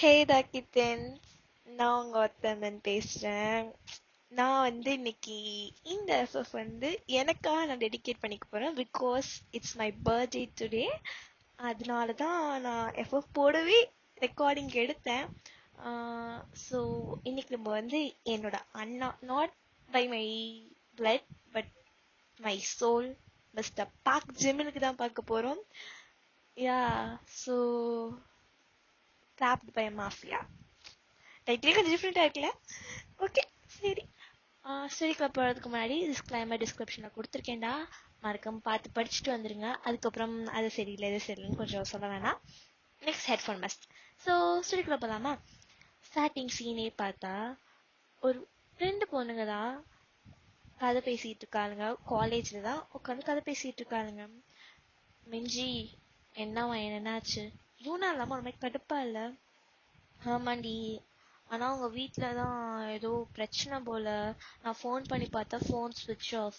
ஹே டாக்கித்தன், நான் உங்க ஒத்தந்தன் பேசுறேன். நான் இன்னைக்கு இந்த எஃப்எஃப் எனக்காக நான் டெடிகேட் பண்ணிக்க போறேன். Because it's my birthday today. அதனால தான் நான் எஃப்எஃப் போடவே ரெக்கார்டிங் எடுத்தேன். ஸோ இன்னைக்கு நம்ம என்னோட அண்ணா, not by my blood but my soul, mister Park ஜிமினுக்கு தான் பார்க்க போறோம். Yeah, so trapped by a mafia. டைட்டிலே கொஞ்சம் டிஃப்ரெண்ட்டாக இருக்குல்ல. ஓகே, சரி. ஸ்டோரிக்குள்ள போகிறதுக்கு முன்னாடி டிஸ்கிரிப்ஷனில் கொடுத்துருக்கேன்டா, மறக்காம பார்த்து படிச்சுட்டு வந்துருங்க. அதுக்கப்புறம் அது சரியில்லை இது சரியில்லைன்னு கொஞ்சம் சொல்ல வேணாம். Next headphone must. ஸோ ஸ்டோரிக்குள்ள போகலாமா? ஸ்டார்டிங் சீனே பார்த்தா ஒரு 2 பொண்ணுங்க தான் கதை பேசிகிட்டு இருக்காளுங்க. காலேஜில் தான் உட்காந்து கதை பேசிகிட்டு இருக்காளுங்க. மிஞ்சி என்னவா என்னாச்சு? யூனா இல்லாமல் ஒரு மாதிரி கடுப்பா இல்லை? ஆமாண்டி, ஆனால் அவங்க வீட்டில் தான் ஏதோ பிரச்சனை போல். நான் ஃபோன் பண்ணி பார்த்தா ஃபோன் ஸ்விட்ச் ஆஃப்,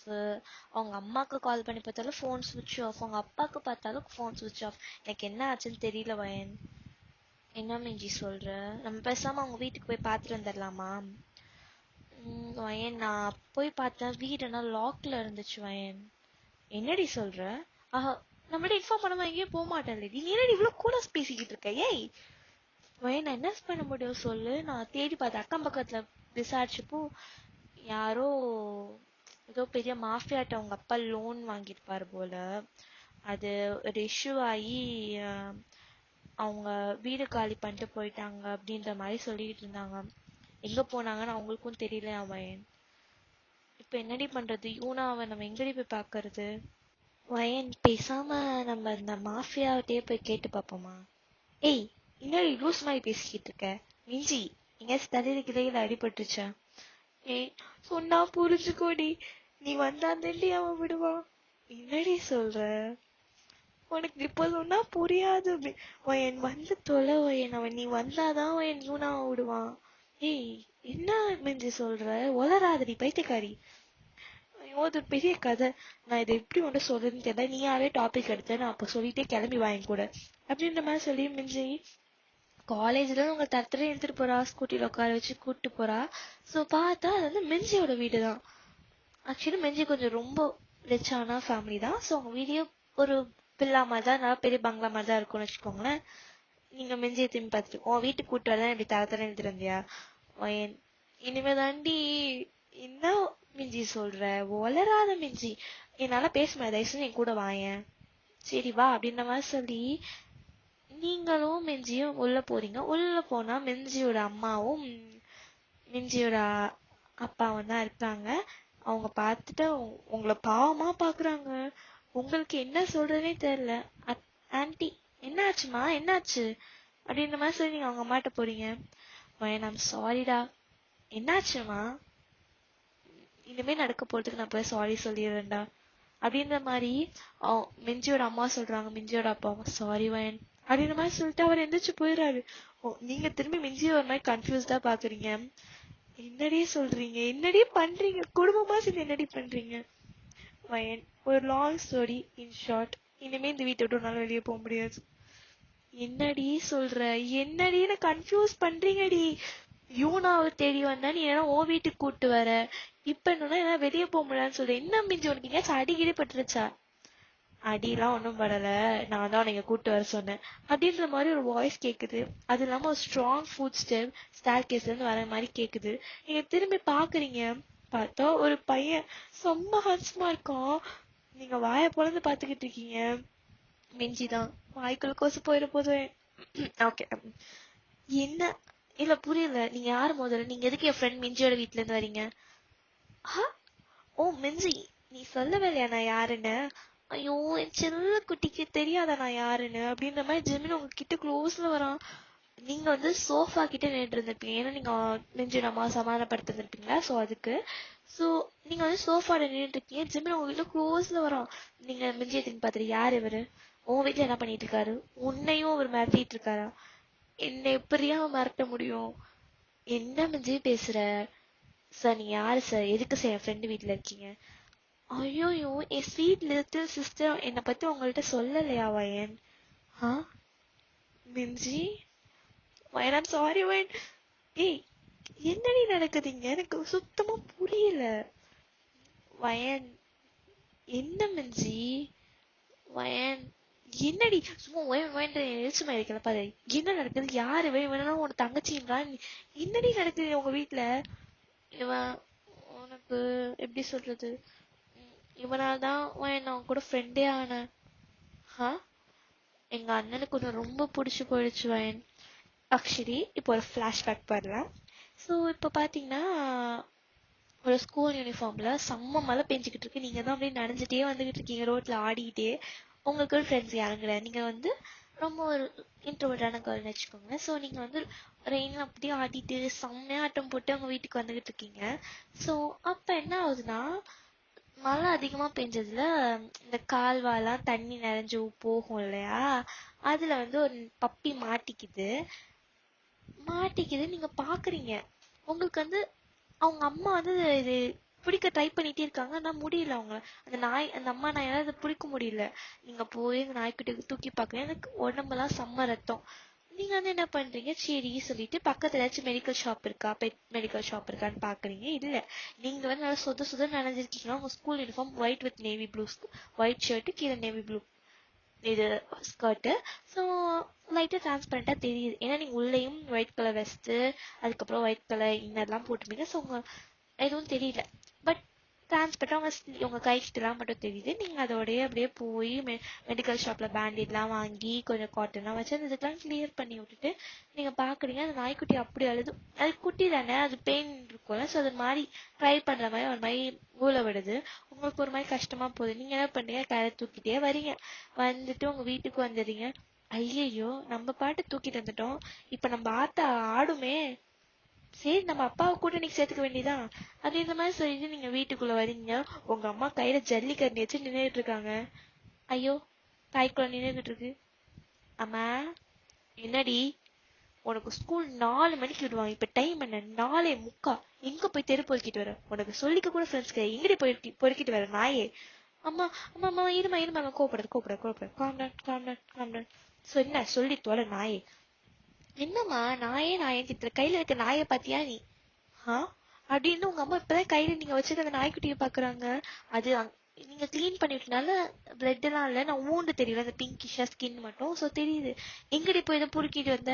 அவங்க அம்மாவுக்கு கால் பண்ணி பார்த்தாலும் ஃபோன் ஸ்விட்ச் ஆஃப், அவங்க அப்பாவுக்கு பார்த்தாலும் ஃபோன் ஸ்விட்ச் ஆஃப். எனக்கு என்ன ஆச்சுன்னு தெரியல வயன். என்ன மிஞ்சி சொல்கிற? நம்ம பேசாமல் அவங்க வீட்டுக்கு போய் பார்த்துட்டு வந்துடலாமா? வயன், நான் போய் பார்த்தேன், வீடெல்லாம் லாக்கில் இருந்துச்சு வயன். என்னடி சொல்கிற? ஆஹா, நம்மள்ட்ட இன்ஃபார்ம் பண்ணாமல் எங்கேயும் போக மாட்டேன். நீ என்னடி இவ்வளோ கூலாக பேசிக்கிட்டு இருக்க? ஏய் வயன், நான் என்ன பண்ண முடியும் சொல்லு? நான் தேடி பார்த்தேன், அக்கம் பக்கத்துல விசாரிச்சப்போ யாரோ ஏதோ பெரிய மாஃபியாட்ட அவங்க அப்பா லோன் வாங்கியிருப்பாரு போல. அது ஒரு இஷ்யூ ஆகி அவங்க வீடு காலி பண்ணிட்டு போயிட்டாங்க அப்படின்ற மாதிரி சொல்லிட்டு இருந்தாங்க. எங்க போனாங்கன்னு அவங்களுக்கும் தெரியல வயன். இப்ப என்னடி பண்றது? யூனாவை நம்ம எங்கடி போய் பாக்குறது? வயன், பேசாம நம்ம இந்த மாஃபியாவிட்டே போய் கேட்டு பார்ப்போமா? ஏய், இன்னொரு லூஸ் மாதிரி பேசிக்கிட்டு இருக்க. மிஞ்சி எங்கேயாச்சும் தலையில கிளையில அடிபட்டுருச்சா? ஏய், சொன்னா புரிஞ்சுக்கோடி. நீ வந்தாந்தேண்டி அவன் விடுவான். என்னடி சொல்ற? உனக்கு இப்ப சொன்னா புரியாது. என் தொலை வயன். அவன் நீ வந்தாதான் என் யூனாவை விடுவான். ஏய், என்ன மிஞ்சி சொல்ற? ஒலராதடி பைத்தியக்காரி. ஐயோ, அது பெரிய கதை. நான் இதை எப்படி ஒன்று சொல்றதுன்னு தெரியல. நீயாவே டாபிக் எடுத்த, நான் அப்ப சொல்லிட்டே கிளம்பி வாங்கி கூட அப்படின்ற மாதிரி சொல்லி மிஞ்சி காலேஜ்ல உங்க தரத்துல எடுத்துட்டு போறா, ஸ்கூட்டில உட்கார வச்சு கூப்பிட்டு போறா. ஸோ பார்த்தா அது மெஞ்சியோட வீடு தான். ஆக்சுவலி மெஞ்சி கொஞ்சம் ரொம்ப ரிச்சான ஃபேமிலி தான். ஸோ அவங்க வீடியோ ஒரு பில்லா மாதிரி தான், நல்லா பெரிய பங்களா மாதிரி தான் இருக்கும்னு வச்சுக்கோங்களேன். நீங்க மெஞ்சியை திரும்பி பார்த்துட்டு உன் வீட்டுக்கு கூப்பிட்டு வரதான் இப்படி தரத்தர எடுத்துட்டு வந்தியா? இனிமே தாண்டி என்ன மிஞ்சி சொல்ற? வளராத மிஞ்சி. என்னால பேச முடியாது, தயவுசெய்து என் கூட வாயேன். சரி வா அப்படின்ற மாதிரி சொல்லி நீங்களும் மிஞ்சியும் உள்ள போறீங்க. உள்ள போனா மிஞ்சியோட அம்மாவும் மிஞ்சியோட அப்பாவும் தான் இருக்காங்க. அவங்க பார்த்துட்டு உங்களை பாவமா பாக்குறாங்க. உங்களுக்கு என்ன சொல்றதுனே தெரியல. ஆன்ட்டி, என்னாச்சுமா, என்னாச்சு அப்படின்ற மாதிரி சொல்லி நீங்க அவங்க அம்மாட்ட போறீங்க. ஐம் சாரிடா. என்னாச்சுமா? இனிமே நடக்க போறதுக்கு நான் போய் சாரி சொல்லிடுறேன்டா அப்படின்ற மாதிரி மிஞ்சியோட அம்மா சொல்றாங்க. மிஞ்சியோட அப்பா, சாரி வயன் அப்படின்ற மாதிரி சொல்லிட்டு அவர் எந்திரிச்சு போயிடுறாரு. நீங்க திரும்பி மிஞ்சிய ஒரு மாதிரி கன்ஃபியூஸ்டா பாக்குறீங்க. என்னடி சொல்றீங்க? என்னடி பண்றீங்க? குடும்பமா சேர்ந்து என்னடி பண்றீங்க? வயன், ஒரு லாங் ஸ்டோரி இன் ஷார்ட், இனிமே இந்த வீட்டை விட்டு நாள் வெளியே போக முடியாது. என்னடி சொல்ற? என்னடி கன்ஃபியூஸ் பண்றீங்கடி? யூனாவை தேடி வந்தா நீ என்ன உன் வீட்டுக்கு கூட்டு வர, இப்ப என்ன வெளியே போக முடியாதுன்னு சொல்ற? என்ன மிஞ்சி உனக்கு எங்கேயாச்சும் அடிக்கடி பட்டுருச்சா? அடியெல்லாம் ஒன்றும் படல, நான் தான் நீங்க கூட்டு வர சொன்னேன் அப்படின்ற மாதிரி ஒரு வாய்ஸ் கேக்குது. அது இல்லாம ஒரு ஸ்ட்ராங் ஃபுட் ஸ்டெப் ஸ்டார் கேஸ்ல இருந்து வர மாதிரி கேக்குது. நீங்க திரும்பி பாக்குறீங்க, பார்த்தா ஒரு பையன் செம்ம ஹன்ஸ்மா இருக்கான். நீங்க வாய பொழந்து பாத்துக்கிட்டு இருக்கீங்க. மிஞ்சிதான் வாய்க்குள்ள கொசு போயிட போதும். ஓகே, என்ன? இல்ல புரியல, நீங்க யாரு முதல்ல? நீங்க எதுக்கு என் ஃப்ரெண்ட் மிஞ்சியோட வீட்டுல இருந்து வரீங்க? ஓ மிஞ்சி, நீ சொல்லவே இல்லையா நான் யாருன்னு? ஐயோ, என் செல்ல குட்டிக்கு தெரியாதா நான் யாருன்னு அப்படின்ற மாதிரி ஜெமின் உங்ககிட்ட க்ளோஸ்ல வரான். நீங்க சோஃபா கிட்ட நின்று இருந்திருப்பீங்க, ஏன்னா நீங்க நெஞ்சு நம்ம சமாதானப்படுத்தி இருந்திருப்பீங்களா, ஸோ அதுக்கு. ஸோ நீங்க சோஃபால நின்றுட்டு இருக்கீங்க, ஜெமின் உங்ககிட்ட க்ளோஸ்ல வரான். நீங்க மிஞ்சியை திரும்பி பார்த்துட்டு, யார் இவரு? உன் வீட்டுல என்ன பண்ணிட்டு இருக்காரு? உன்னையும் அவர் மிரட்டிட்டு இருக்காரா? என்னை எப்படியா மிரட்ட முடியும்? என்ன மிஞ்சி பேசுற? சார் நீங்க யாரு சார்? எதுக்கு சார் என் ஃப்ரெண்டு வீட்டுல இருக்கீங்க? ஐயோயோ, என் ஸ்வீட் லிட்டில் சிஸ்டர் என்னை பத்தி உங்கள்கிட்ட சொல்லலையா வயன்? மிஞ்சி, வயன் ஐம் சாரி வயன். ஏய் என்னடி நடக்குதுங்க, எனக்கு சுத்தமா புரியல. வயன் என்ன மஞ்சி, வயன் என்னடி சும்மா வயன் வயன் எழுச்சுமா இருக்கல பாரு. என்ன நடக்குது, யாரு வேணும் உன தங்கச்சின்றா, என்னடி நடக்குது உங்க வீட்டுல. இவன் உனக்கு எப்படி சொல்றது, இவனால்தான் நான் கூட ஃப்ரெண்டே ஆனேன். எங்க அண்ணனுக்கு ஒன்று ரொம்ப பிடிச்சி போயிடுச்சு வயன். ஆக்சுவலி இப்போ ஒரு ஃப்ளாஷ்பேக் வரலாம். ஸோ இப்போ பார்த்தீங்கன்னா ஒரு ஸ்கூல் யூனிஃபார்ம்ல செம்ம மழை பெஞ்சிக்கிட்டு இருக்கு. நீங்க தான் அப்படியே நனைஞ்சிட்டே வந்துகிட்டு இருக்கீங்க ரோட்ல ஆடிக்கிட்டே. உங்களுக்கு ஃப்ரெண்ட்ஸ் யாரும் கிடையாது. நீங்க வந்து ரொம்ப ஒரு இன்ட்ரோவர்டான கேர்ள்னு வச்சுக்கோங்க. ஸோ நீங்க வந்து ரெயின்ல அப்படியே ஆடிட்டு செம்மையா ஆட்டம் போட்டு அவங்க வீட்டுக்கு வந்துகிட்டு இருக்கீங்க. ஸோ அப்ப என்ன ஆகுதுன்னா, மழை அதிகமா பெஞ்சதுல இந்த கால்வாலாம் தண்ணி நிறைஞ்சு போகும் இல்லையா, அதுல வந்து ஒரு பப்பி மாட்டிக்குது. நீங்க பாக்குறீங்க, உங்களுக்கு வந்து அவங்க அம்மா வந்து இது பிடிக்க ட்ரை பண்ணிட்டே இருக்காங்க, ஆனா முடியல. அவங்க அந்த அம்மா நாயால அதை பிடிக்க முடியல. நீங்க போய் அந்த நாய்க்குட்டி தூக்கி பாக்குறீங்க, எனக்கு உடம்பெல்லாம் செம்ம ரத்தம். நீங்க வந்து என்ன பண்றீங்க, சரி சொல்லிட்டு பக்கத்துல ஏதாச்சும் மெடிக்கல் ஷாப் இருக்கா, பெட் மெடிக்கல் ஷாப் இருக்கான்னு பாக்குறீங்க. இல்ல, நீங்க வந்து நல்லா சொத நினைஞ்சிருக்கீங்க. உங்க school uniform white with navy blue, white shirt கீழே நேவி ப்ளூ இது ஸ்கர்ட்டு. ஸோ லைட்டாக டிரான்ஸ்பரண்டா தெரியுது, ஏன்னா நீங்க உள்ளேயும் ஒயிட் கலர் வெஸ்ட், அதுக்கப்புறம் ஒயிட் கலர் இன்னர்லாம் போட்டுருப்பீங்க. ஸோ உங்க எதுவும் தெரியல, பட் டிரான்ஸ்பரண்டா உங்க கை கிட்டலாம் மட்டும் தெரியுது. நீங்க அதோடய அப்படியே போய் மெடிக்கல் ஷாப்ல பேண்டேட்லாம் வாங்கி கொஞ்சம் காட்டன்லாம் வச்சு அந்த இதுக்கெல்லாம் கிளியர் பண்ணி விட்டுட்டு நீங்க பாக்குறீங்க, அந்த நாய்க்குட்டி அப்படி அழுது. அது குட்டி தானே, அது பெயின் இருக்கும்ல, ஸோ அது மாதிரி ட்ரை பண்ற மாதிரி ஒரு மாதிரி ஊழ விடுது. உங்களுக்கு ஒரு மாதிரி கஷ்டமா போகுது. நீங்க என்ன பண்றீங்க, கையில தூக்கிட்டே வரீங்க. வந்துட்டு உங்க வீட்டுக்கு வந்துடுறீங்க. ஐயையோ, நம்ம பாட்டு தூக்கிட்டு வந்துட்டோம், இப்ப நம்ம ஆத்தா ஆடுமே, சரி நம்ம அப்பாவை கூட இன்னைக்கு சேர்த்துக்க வேண்டியதான் அப்படின்ற மாதிரி சொல்லிட்டு நீங்க வீட்டுக்குள்ள வரீங்க. உங்க அம்மா கையில ஜல்லிக்கரண்டி வச்சு நின்றுட்டு இருக்காங்க. ஐயோ, தாய்க்குள்ள நின்றுகிட்டு இருக்கு. அம்மா என்னடி, உனக்கு ஸ்கூல் 4 மணிக்கு விடுவாங்க, இப்ப டைம் என்ன 4:45, எங்க போய் தெரு பொறுக்கிட்டு வர, உனக்கு சொல்லிக்க கூட ஃப்ரெண்ட்ஸ் கிடையாது, எங்கடி பொறுக்கிட்டு வர நாயே. அம்மா அம்மா அம்மா இருமா கோபப்படாது, காம்டன். என்ன சொல்லி தோல நாயே. என்னம்மா நாயே திட்டுற, கையில இருக்க நாயை பாத்தியா நீ, அப்படின்னு உங்க அம்மா இப்பதான் கையில நீங்க வச்சுட்டு அந்த நாய்க்குட்டியை பாக்குறாங்க. அது நீங்க கிளீன் பண்ணிட்டனால பிளட் எல்லாம் இல்ல, நான் ஊண்டு தெரியல, அந்த பிங்கிஷா ஸ்கின் மட்டும். சோ தெரியுது. எங்கடி போய் இதை புடுக்கிட்டு வந்த,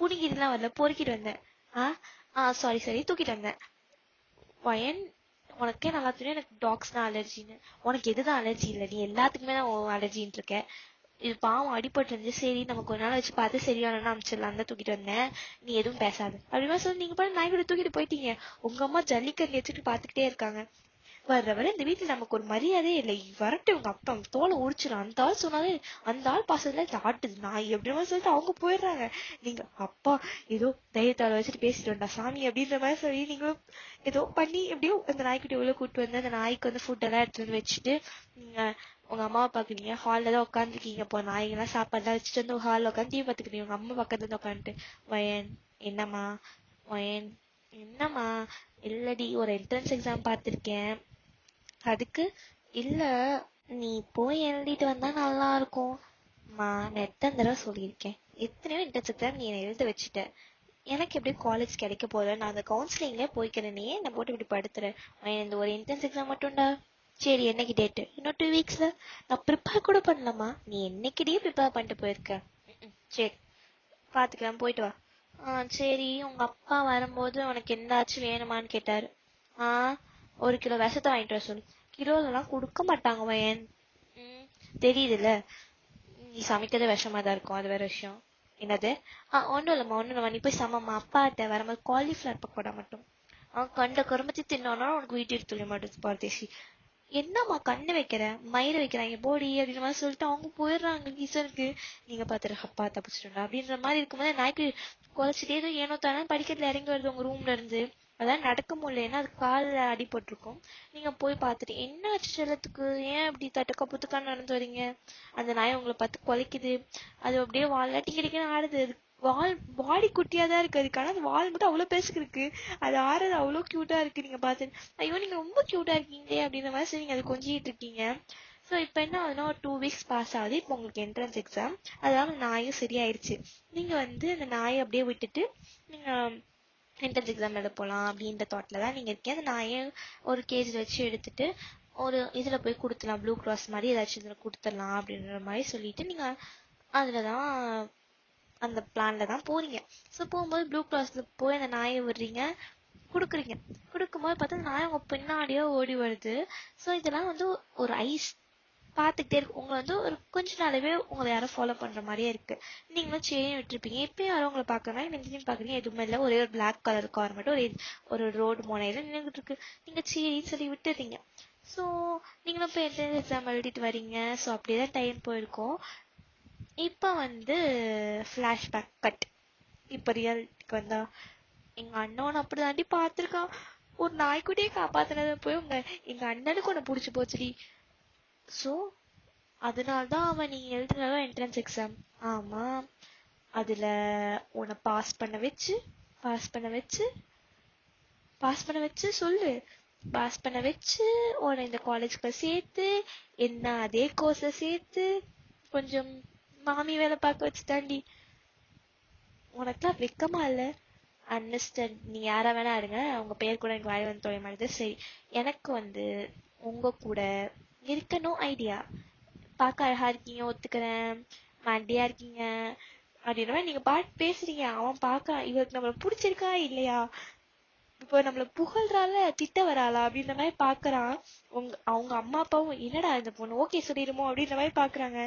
புடுங்கிட்டுலாம் வரல, பொறுக்கிட்டு வந்தேன். சாரி தூக்கிட்டு வந்தேன். வயன், உனக்கே நல்லா தெரியும் எனக்கு டாக்ஸ்னா அலர்ஜின்னு. உனக்கு எதுதான் அலர்ஜி இல்லை, நீ எல்லாத்துக்குமே தான் அலர்ஜின்னு இருக்க. இது பாவம் அடிபட்டு இருந்துச்சு, சரி நமக்கு ஒரு நாள் வச்சு பார்த்து சரியானு அமைச்சிடலாம் தான் தூக்கிட்டு வந்தேன், நீ எதுவும் பேசாது அப்படிமா சொல்லி நீங்க பாரு நாய்க்குட்டி தூக்கிட்டு போயிட்டீங்க. உங்க அம்மா ஜல்லிக்கரண்டி வச்சுட்டு பாத்துக்கிட்டே இருக்காங்க. வர இந்த வீட்டுல நமக்கு ஒரு மரியாதையே இல்லை, வரட்டு உங்க அப்பா தோலை உரிச்சிடும், அந்த ஆள் சொன்னாலே அந்த ஆள் பாசத்துல ஆட்டுது நாய் எப்படிமா சொல்லிட்டு அவங்க போயிடுறாங்க. நீங்க அப்பா ஏதோ தைரியத்தால வச்சுட்டு பேசிட்டு வந்தா சாமி அப்படின்ற மாதிரி சொல்லி நீங்களும் ஏதோ பண்ணி எப்படியோ அந்த நாய்க்குட்டி உள்ள கூட்டு வந்து அந்த நாய்க்கு வந்து ஃபுட் எல்லாம் எடுத்துட்டு வந்து வச்சுட்டு நீங்க உங்க அம்மாவை பாக்குறீங்க. ஹால்ல தான் உட்காந்துருக்கீங்க. இப்போ நாய்கெல்லாம் சாப்பாடுலாம் வச்சுட்டு வந்து ஹால்ல உட்காந்து டிவி பாத்துக்கிறீங்க. உங்க அம்மா பக்கத்துல இருந்து உட்காந்துட்டு வயன் என்னம்மா, வயன் என்னம்மா, இல்லடி ஒரு என்ட்ரன்ஸ் எக்ஸாம் பார்த்திருக்கேன், அதுக்கு. இல்ல, நீ போய் எழுதிட்டு வந்தா நல்லா இருக்கும். நான் எத்தனை தடவை சொல்லியிருக்கேன், எத்தனையோ என்ட்ரன்ஸ் எக்ஸாம் நீ எழுத வச்சுட்ட, எனக்கு எப்படி காலேஜ் கிடைக்க போற, நான் அந்த கவுன்சிலிங்ல போய்க்கிறேன், நீ என்ன போட்டு இப்படி படுத்துற. இந்த ஒரு என்ட்ரன்ஸ் எக்ஸாம் மட்டும்டா. சரி என்னைக்கு டேட்டு, இன்னும் 2 வீக்ஸ்ல. நான் ப்ரிப்பேர் கூட பண்ணலாமா, நீ என்னைக்கிட்டே ப்ரிப்பேர் பண்ணிட்டு போயிருக்க. சரி பாத்துக்கலாம், போயிட்டு வா. சரி, உங்க அப்பா வரும்போது உனக்கு எந்தாச்சும் வேணுமான்னு கேட்டாரு. 1 கிலோ விஷத்தை வாங்கிட்டு வர சொல்லு. கிலோலாம் கொடுக்க மாட்டாங்க வயன். தெரியுதுல்ல, நீ சமைக்கிறது விஷமா தான் இருக்கும், அது வேற விஷயம். என்னது? ஒண்ணும் இல்லம்மா, நீ போய் சமம்மா, அப்பாட்ட வரும்போது காலிஃபிளவர் பக்கோடா மட்டும். கண்ட கருமத்தி தின்னானா உனக்கு வீட்டு எடுத்து மாட்டேது பாரதேசி. என்னம்மா கண்ணு வைக்கிற, மயிரை வைக்கிறாங்க போடி அப்படின்ற மாதிரி சொல்லிட்டு அவங்க போயிடுறாங்க கிச்சனுக்கு. நீங்க பாத்துரு, அப்பா தப்பிச்சிட்டா அப்படின்ற மாதிரி இருக்கும்போது நாய்க்கு குறைச்சிட்டே ஏதோ ஏனோ தானே படிக்கட்டுல இறங்கி வருது உங்க ரூம்ல இருந்து. அதான் நடக்க முடியலன்னா அது காலில் அடிபட்டிருக்கும். நீங்க போய் பார்த்துட்டு என்ன ஆச்சு செல்லத்துக்கு, ஏன் அப்படி தட்டுக்கா புத்துக்கான்னு நடந்து வரீங்க. அந்த நாய் உங்களை பார்த்து குலைக்குது. அது அப்படியே வால் டிக்கெட்டுக்குன்னு ஆடுது. அது வால் பாடி குட்டியா தான் இருக்கு அதுக்கு, ஆனா அந்த வால் மட்டும் அவ்வளவு பெருசுக்கு இருக்கு. அது ஆடுறது அவ்வளவு கியூட்டா இருக்கு. நீங்க பார்த்து ஐயோ நீங்க ரொம்ப கியூட்டா இருக்கீங்களே அப்படின்ற மாதிரி சரி நீங்க அது கொஞ்சிட்டு இருக்கீங்க. ஸோ இப்போ என்ன ஆகுதுன்னா ஒரு 2 வீக்ஸ் பாஸ் ஆகுது. இப்போ உங்களுக்கு என்ட்ரன்ஸ் எக்ஸாம். அதனால நாயும் சரியாயிடுச்சு. நீங்கள் வந்து அந்த நாயை அப்படியே விட்டுட்டு நீங்கள் என்ட்ரன்ஸ் எக்ஸாம் எழுத போகலாம் அப்படின்ற தாட்டில் தான் நீங்கள் இருக்கீங்க. அந்த நாயை ஒரு கேஜில் வச்சு எடுத்துட்டு ஒரு இதில் போய் கொடுத்துடலாம், ப்ளூ கிராஸ் மாதிரி ஏதாச்சும் இதில் கொடுத்துடலாம் அப்படின்ற மாதிரி சொல்லிட்டு நீங்கள் அதில் தான் அந்த பிளானில் தான் போகிறீங்க. ஸோ போகும்போது ப்ளூ கிராஸில் போய் அந்த நாயை விடுறீங்க, கொடுக்குறீங்க. கொடுக்கும்போது பார்த்தா அந்த நாய் உங்கள் பின்னாடியே ஓடி வருது. ஸோ இதெல்லாம் வந்து ஒரு ஐஸ் பார்த்துக்கிட்டே இருக்கு. உங்களை வந்து ஒரு கொஞ்ச நாளாவே உங்களை யாரும் ஃபாலோ பண்ணுற மாதிரியே இருக்குது. நீங்களும் செயின் விட்டுருப்பீங்க. இப்போ யாரும் உங்களை பார்க்கறனா நின்று பார்க்குறீங்க, எதுவுமே இல்லை. ஒரே ஒரு பிளாக் கலர் கார் மட்டும் ஒரு ரோடு முனையில் நின்றுட்டு இருக்கு. நீங்கள் சரின்னு சொல்லி விட்டுறீங்க. ஸோ நீங்களும் இப்போ என்ட்ரன்ஸ் எக்ஸாம் எழுதிட்டு வரீங்க. ஸோ அப்படியே தான் டைம் போயிருக்கோம். இப்போ வந்து ஃப்ளாஷ்பேக் கட். இப்போ ரியாலிட்டிக்கு வந்தா எங்கள் அண்ணன் அப்படி தாண்டி பார்த்துருக்கான். ஒரு நாய்க்குட்டியே காப்பாற்றினது போய் எங்கள் அண்ணனுக்கு ஒன்று பிடிச்சி போச்சுடி. ஸோ அதனால்தான் அவன் நீ எழுதுனதோ என்ட்ரன்ஸ் எக்ஸாம். ஆமாம், அதில் உன்னை பாஸ் பண்ண வச்சு சொல்லு, பாஸ் பண்ண வச்சு உன்னை இந்த காலேஜ்க்கு சேர்த்து என்ன அதே கோர்ஸை சேர்த்து கொஞ்சம் மாமி வேலை பார்க்க வச்சு தாண்டி. உனக்குலாம் வெக்கமா இல்லை? அண்டர்ஸ்டாண்ட். நீ யாரா வேணா இருங்க, உங்க பேர் கூட எனக்கு வாய் வந்து தொலை மாட்டேது. சரி, எனக்கு வந்து உங்க கூட இருக்கணும் ஐடியா. பார்க்க அழகா இருக்கீங்க, ஒத்துக்கிறேன். மண்டியா இருக்கீங்க அப்படின்ற நீங்க பாட்டு பேசுறீங்க. அவன் பார்க்க இவருக்கு நம்மள பிடிச்சிருக்கா இல்லையா, இப்போ நம்மள புகழ்றால திட்ட வராளா அப்படின்ற மாதிரி பாக்குறான். அவங்க அம்மா அப்பாவும் என்னடா இந்த பொண்ணு ஓகே சொல்லிடுமோ அப்படின்ற மாதிரி பாக்குறாங்க.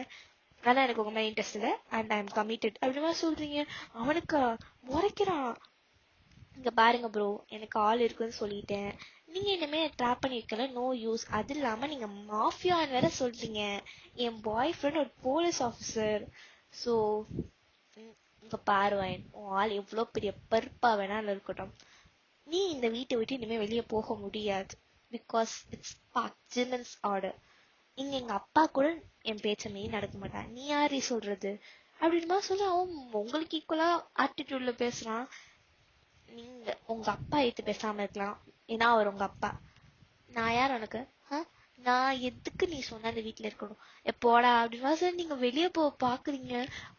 ஆனா எனக்கு உங்க மாதிரி இன்ட்ரெஸ்ட் இல்லை, அண்ட் ஐ எம் கமிட்டட் அப்படின்ற மாதிரி சொல்றீங்க. அவனுக்கு முறைக்கிறான். இங்க பாருங்க ப்ரோ, எனக்கு ஆள் இருக்குன்னு சொல்லிட்டேன். நீங்க இனிமே ட்ராப் பண்ணி வைக்கல, நோ யூஸ். அது இல்லாம நீங்க மாஃபியான்னு வேற சொல்றீங்க. என் பாய் ஃப்ரெண்ட் ஒரு போலீஸ் ஆஃபீஸர். ஸோ இங்க பாருவேன், உன் ஆள் எவ்வளோ பெரிய பருப்பா வேணாலும் இருக்கட்டும், நீ இந்த வீட்டை விட்டு இனிமே வெளியே போக முடியாது. Because it's Jimin's order. இங்க எங்க அப்பா கூட என் பேச்ச மீறி நடக்க மாட்டான். நீ யாரு சொல்றது அப்படின்னு சொல்லி அவன் உங்களுக்கு ஈக்குவலா ஆட்டிடியூட்ல பேசுறான். நீங்க உங்க அப்பா எடுத்து பேசாம இருக்கலாம், ஏன்னா அவர் உங்க அப்பா. நான் யார் உனக்கு? நான் எதுக்கு நீ சொன்ன அந்த வீட்டுல இருக்கணும்? எப்போடா அப்படின்னா சார் நீங்க வெளியே பாக்குறீங்க.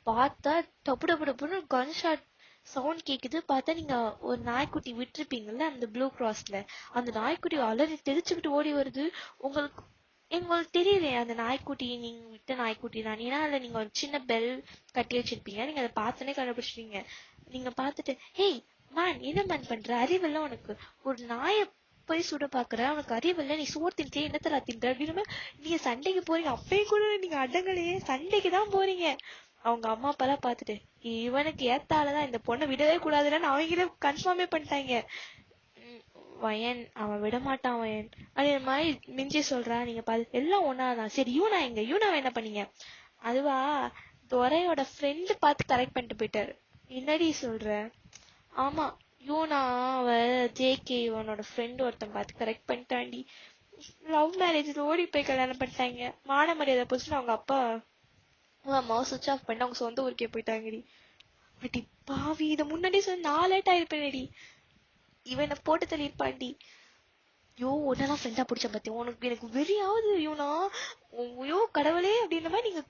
பார்த்தா டப்பு டப்பு டப்புன்னு கன் ஷாட் சவுண்ட் கேக்குது. பார்த்தா நீங்க ஒரு நாய்க்குட்டி விட்டுருப்பீங்கல்ல அந்த ப்ளூ கிராஸ்ல, அந்த நாய்க்குட்டி அலறி தெரிச்சுக்கிட்டு ஓடி வருது. உங்களுக்கு எங்களுக்கு தெரியலையே அந்த நாய்க்குட்டி நீங்க விட்ட நாய்க்குட்டி தான். ஏன்னா அதுல நீங்க ஒரு சின்ன பெல் கட்டி வச்சிருப்பீங்க. நீங்க அதை பார்த்தோன்னே கண்டுபிடிச்சிட்டீங்க. நீங்க பார்த்துட்டு ஹேய் மேன், என்ன மேன் பண்ற, அறிவில்ல உனக்கு? ஒரு நாயை போய் சுட பாக்குற, உனக்கு அறிவில்ல? நீ சோறு தின்ட்டே என்னத்தரா தின்ற அப்படின்னு நீங்க சண்டைக்கு போறீங்க. அப்பயும் கூட நீங்க அடங்கலையே, சண்டைக்கு தான் போறீங்க. அவங்க அம்மா அப்பா எல்லாம் பார்த்துட்டு இவனுக்கு ஏத்தாலதான் இந்த பொண்ணை விடவே கூடாதுன்னு அவங்களே கன்ஃபார்மே பண்ணிட்டாங்க. வயன் அவன் விடமாட்டான் வயன் அப்படின்ற மாதிரி மிஞ்சி சொல்றா. நீங்க பாத்து எல்லாம் ஒன்னாதான். சரி யூனா எங்க? யூனாவை என்ன பண்ணீங்க? அதுவா, துரையோட ஃப்ரெண்டு பார்த்து கரெக்ட் பண்ணிட்டு போயிட்டாரு. என்னடி சொல்ற? ஆமா, யூனா அவ ஜேகே இவனோட ஃப்ரெண்ட் ஒருத்தன் பார்த்து கரெக்ட் பண்ணிட்டாண்டி. லவ் மேரேஜ் ஓடி போய் கல்யாணம் பண்ணிட்டாங்க. மான மரியாதை போச்சுன்னு அவங்க அப்பா அம்மாவை சுவிச் ஆஃப் பண்ணி அவங்க சொந்த ஊருக்கே போயிட்டாங்கடி. அடி பாவி, இதை முன்னாடி சொல்லி 4 லேட் ஆயிருப்பேனடி. இவனை போட்டு தள்ளியிருப்பாண்டி. யோ ஒன்னெல்லாம் ஃப்ரெண்டா பிடிச்ச பத்தி உனக்கு எனக்கு வெறியாவது யூனா. யோ கடவுளே அப்படின்ற மாதிரி நீங்க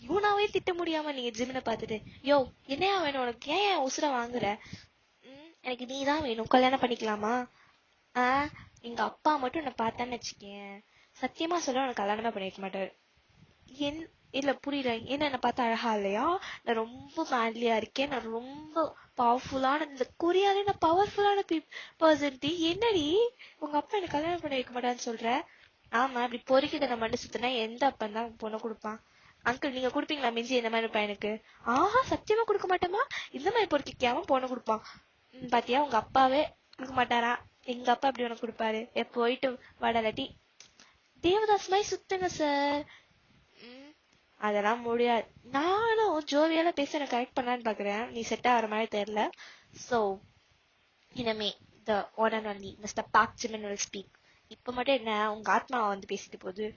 யூனாவே திட்ட முடியாம நீங்க ஜிம்னை பார்த்துட்டு யோ என்னையா வேணும் உனக்கு, ஏன் உசுர வாங்குற? எனக்கு நீ தான் வேணும், கல்யாணம் பண்ணிக்கலாமா? எங்க அப்பா மட்டும் என்னை பார்த்தான்னு வச்சுக்கேன், சத்தியமா சொல்ல உனக்கு கல்யாணமே பண்ணிக்க மாட்டாரு. என் இல்ல புரியல, என்ன என்னை பார்த்தா அழகா இல்லையா? நான் ரொம்ப மேன்லியா இருக்கேன், நான் ரொம்ப பவர்ஃபுல்லான இந்த கொரியாலே நான் பவர்ஃபுல்லான பர்சன்டி. என்னடி உங்க அப்பா எனக்கு கல்யாணம் பண்ணி வைக்க மாட்டான்னு சொல்ற? ஆமா, இப்படி பொறுக்கிட்ட நம்ம மண்டு சுத்தினா எந்த அப்பன் தான் பொண்ணை கொடுப்பான்? அங்கிள் நீங்க கொடுப்பீங்களா மிஞ்சி இந்த மாதிரி பையனுக்கு? சத்தியமா கொடுக்க மாட்டேமா, இந்த மாதிரி பொறுக்கிக்காம பொண்ணை கொடுப்பான். பாத்தியா, உங்க அப்பாவே கொடுக்க மாட்டாரா? எங்க அப்பா அப்படி உனக்கு கொடுப்பாரு. போயிட்டு வடலாட்டி தேவதாஸ் மாதிரி சுத்துங்க சார். அதெல்லாம் முடியாது. நானும் ஜோவியால பேச எனக்கு கரெக்ட் பண்ணலான்னு பாக்குறேன், நீ செட் ஆகிற மாதிரி தெரியல. ஸோ இனிமே the one and only mister park Jimin will speak. இப்ப மட்டும் என்ன உங்க ஆத்மாவை வந்து பேசிட்டு போகுது.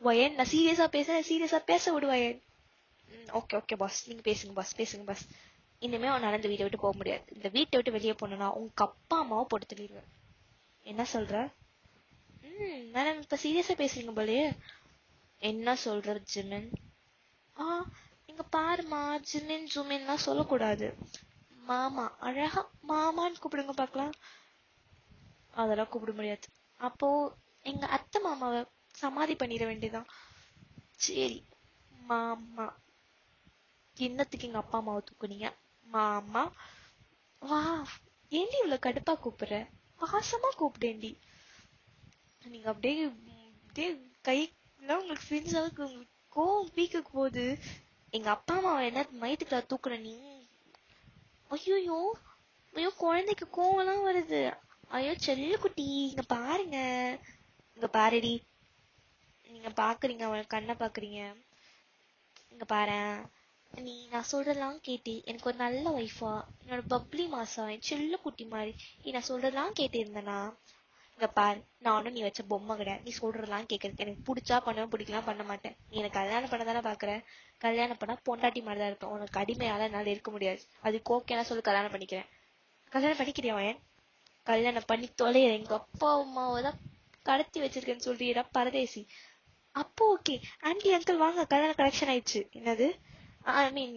வயன் நான் சீரியஸா பேச விடுவாயன். ஓகே ஓகே பாஸ், நீங்க பேசுங்க பாஸ், பேசுங்க பாஸ். இனிமே உன்னால இந்த வீட்டை விட்டு போக முடியாது. இந்த வீட்டை விட்டு வெளியே போனா உங்க அப்பா அம்மாவை போட்டு தள்ளிடுவேன். என்ன சொல்ற? மேடம் இப்ப சீரியஸா பேசுறீங்க போலயே. என்ன சொல்ற ஜிமின்? ஆ இங்க பாருமா, ஜிமின் ஜுமின்லாம் சொல்லக்கூடாது. மாமா, அழகா மாமான்னு கூப்பிடுங்க பார்க்கலாம். அதெல்லாம் கூப்பிட முடியாது. அப்போ எங்க அத்தை மாமாவை சமாதி பண்ணிட வேண்டியதான். சரி மாமா. என்னத்துக்கு எங்க அப்பா அம்மாவை தூக்குனீங்க? மாமா. வா, ஏண்டி இவ்வளவு கடுப்பா கூப்பிடுற? பாசமா கூப்பிடேண்டி. நீங்க அப்படியே அப்படியே கை உங்களுக்கு ஃப்ரெண்ட்ஸ் அளவுக்கு உங்களுக்கு கோவம் பீக்குக்கு போகுது. எங்க அப்பா அம்மாவை என்ன மயத்துக்குள்ள தூக்குற நீ? ஐயோ ஐயோ, குழந்தைக்கு கோவம்லாம் வருது. ஐயோ செல்ல குட்டி, இங்க பாருங்க. இங்க பாருடி, நீங்க பாக்குறீங்க, அவன் கண்ணை பாக்குறீங்க. இங்க பாரு, நீ நான் சொல்றதெல்லாம் கேட்டு எனக்கு ஒரு நல்ல ஒய்ஃபா, என்னோட பப்ளி மாசா, என் செல்ல குட்டி மாதிரி நீ நான் சொல்றதெல்லாம் கேட்டு இருந்தனா, இங்க பாரு, நானும் நீ வச்ச பொம்மை கிடையாது. நீ சொல்றதெல்லாம் கேட்கறதுக்கு எனக்கு பிடிச்சா பண்ணுவேன், பிடிக்கலாம் பண்ண மாட்டேன். நீ எனக்கு கல்யாணம் பண்ண தானே பாக்குற. கல்யாணம் பண்ணா பொண்டாட்டி மாதிரிதான் இருப்பேன். உனக்கு அடிமையால என்னால இருக்க முடியாது. அதுக்கு ஓகேனா சொல்லி கல்யாணம் பண்ணிக்கிறேன். கல்யாணம் பண்ணிக்கிறியா வயன்? கல்யாணம் பண்ணி தொலைற. எங்க அப்பா அம்மாவை தான் கடத்தி வச்சிருக்கேன்னு சொல்றீடா பரதேசி. அப்போ ஓகே, ஆன்டி அங்கிள் வாங்க, கல்யாணம் கரெக்ஷன் ஆயிடுச்சு. என்னது? ஐ மீன்,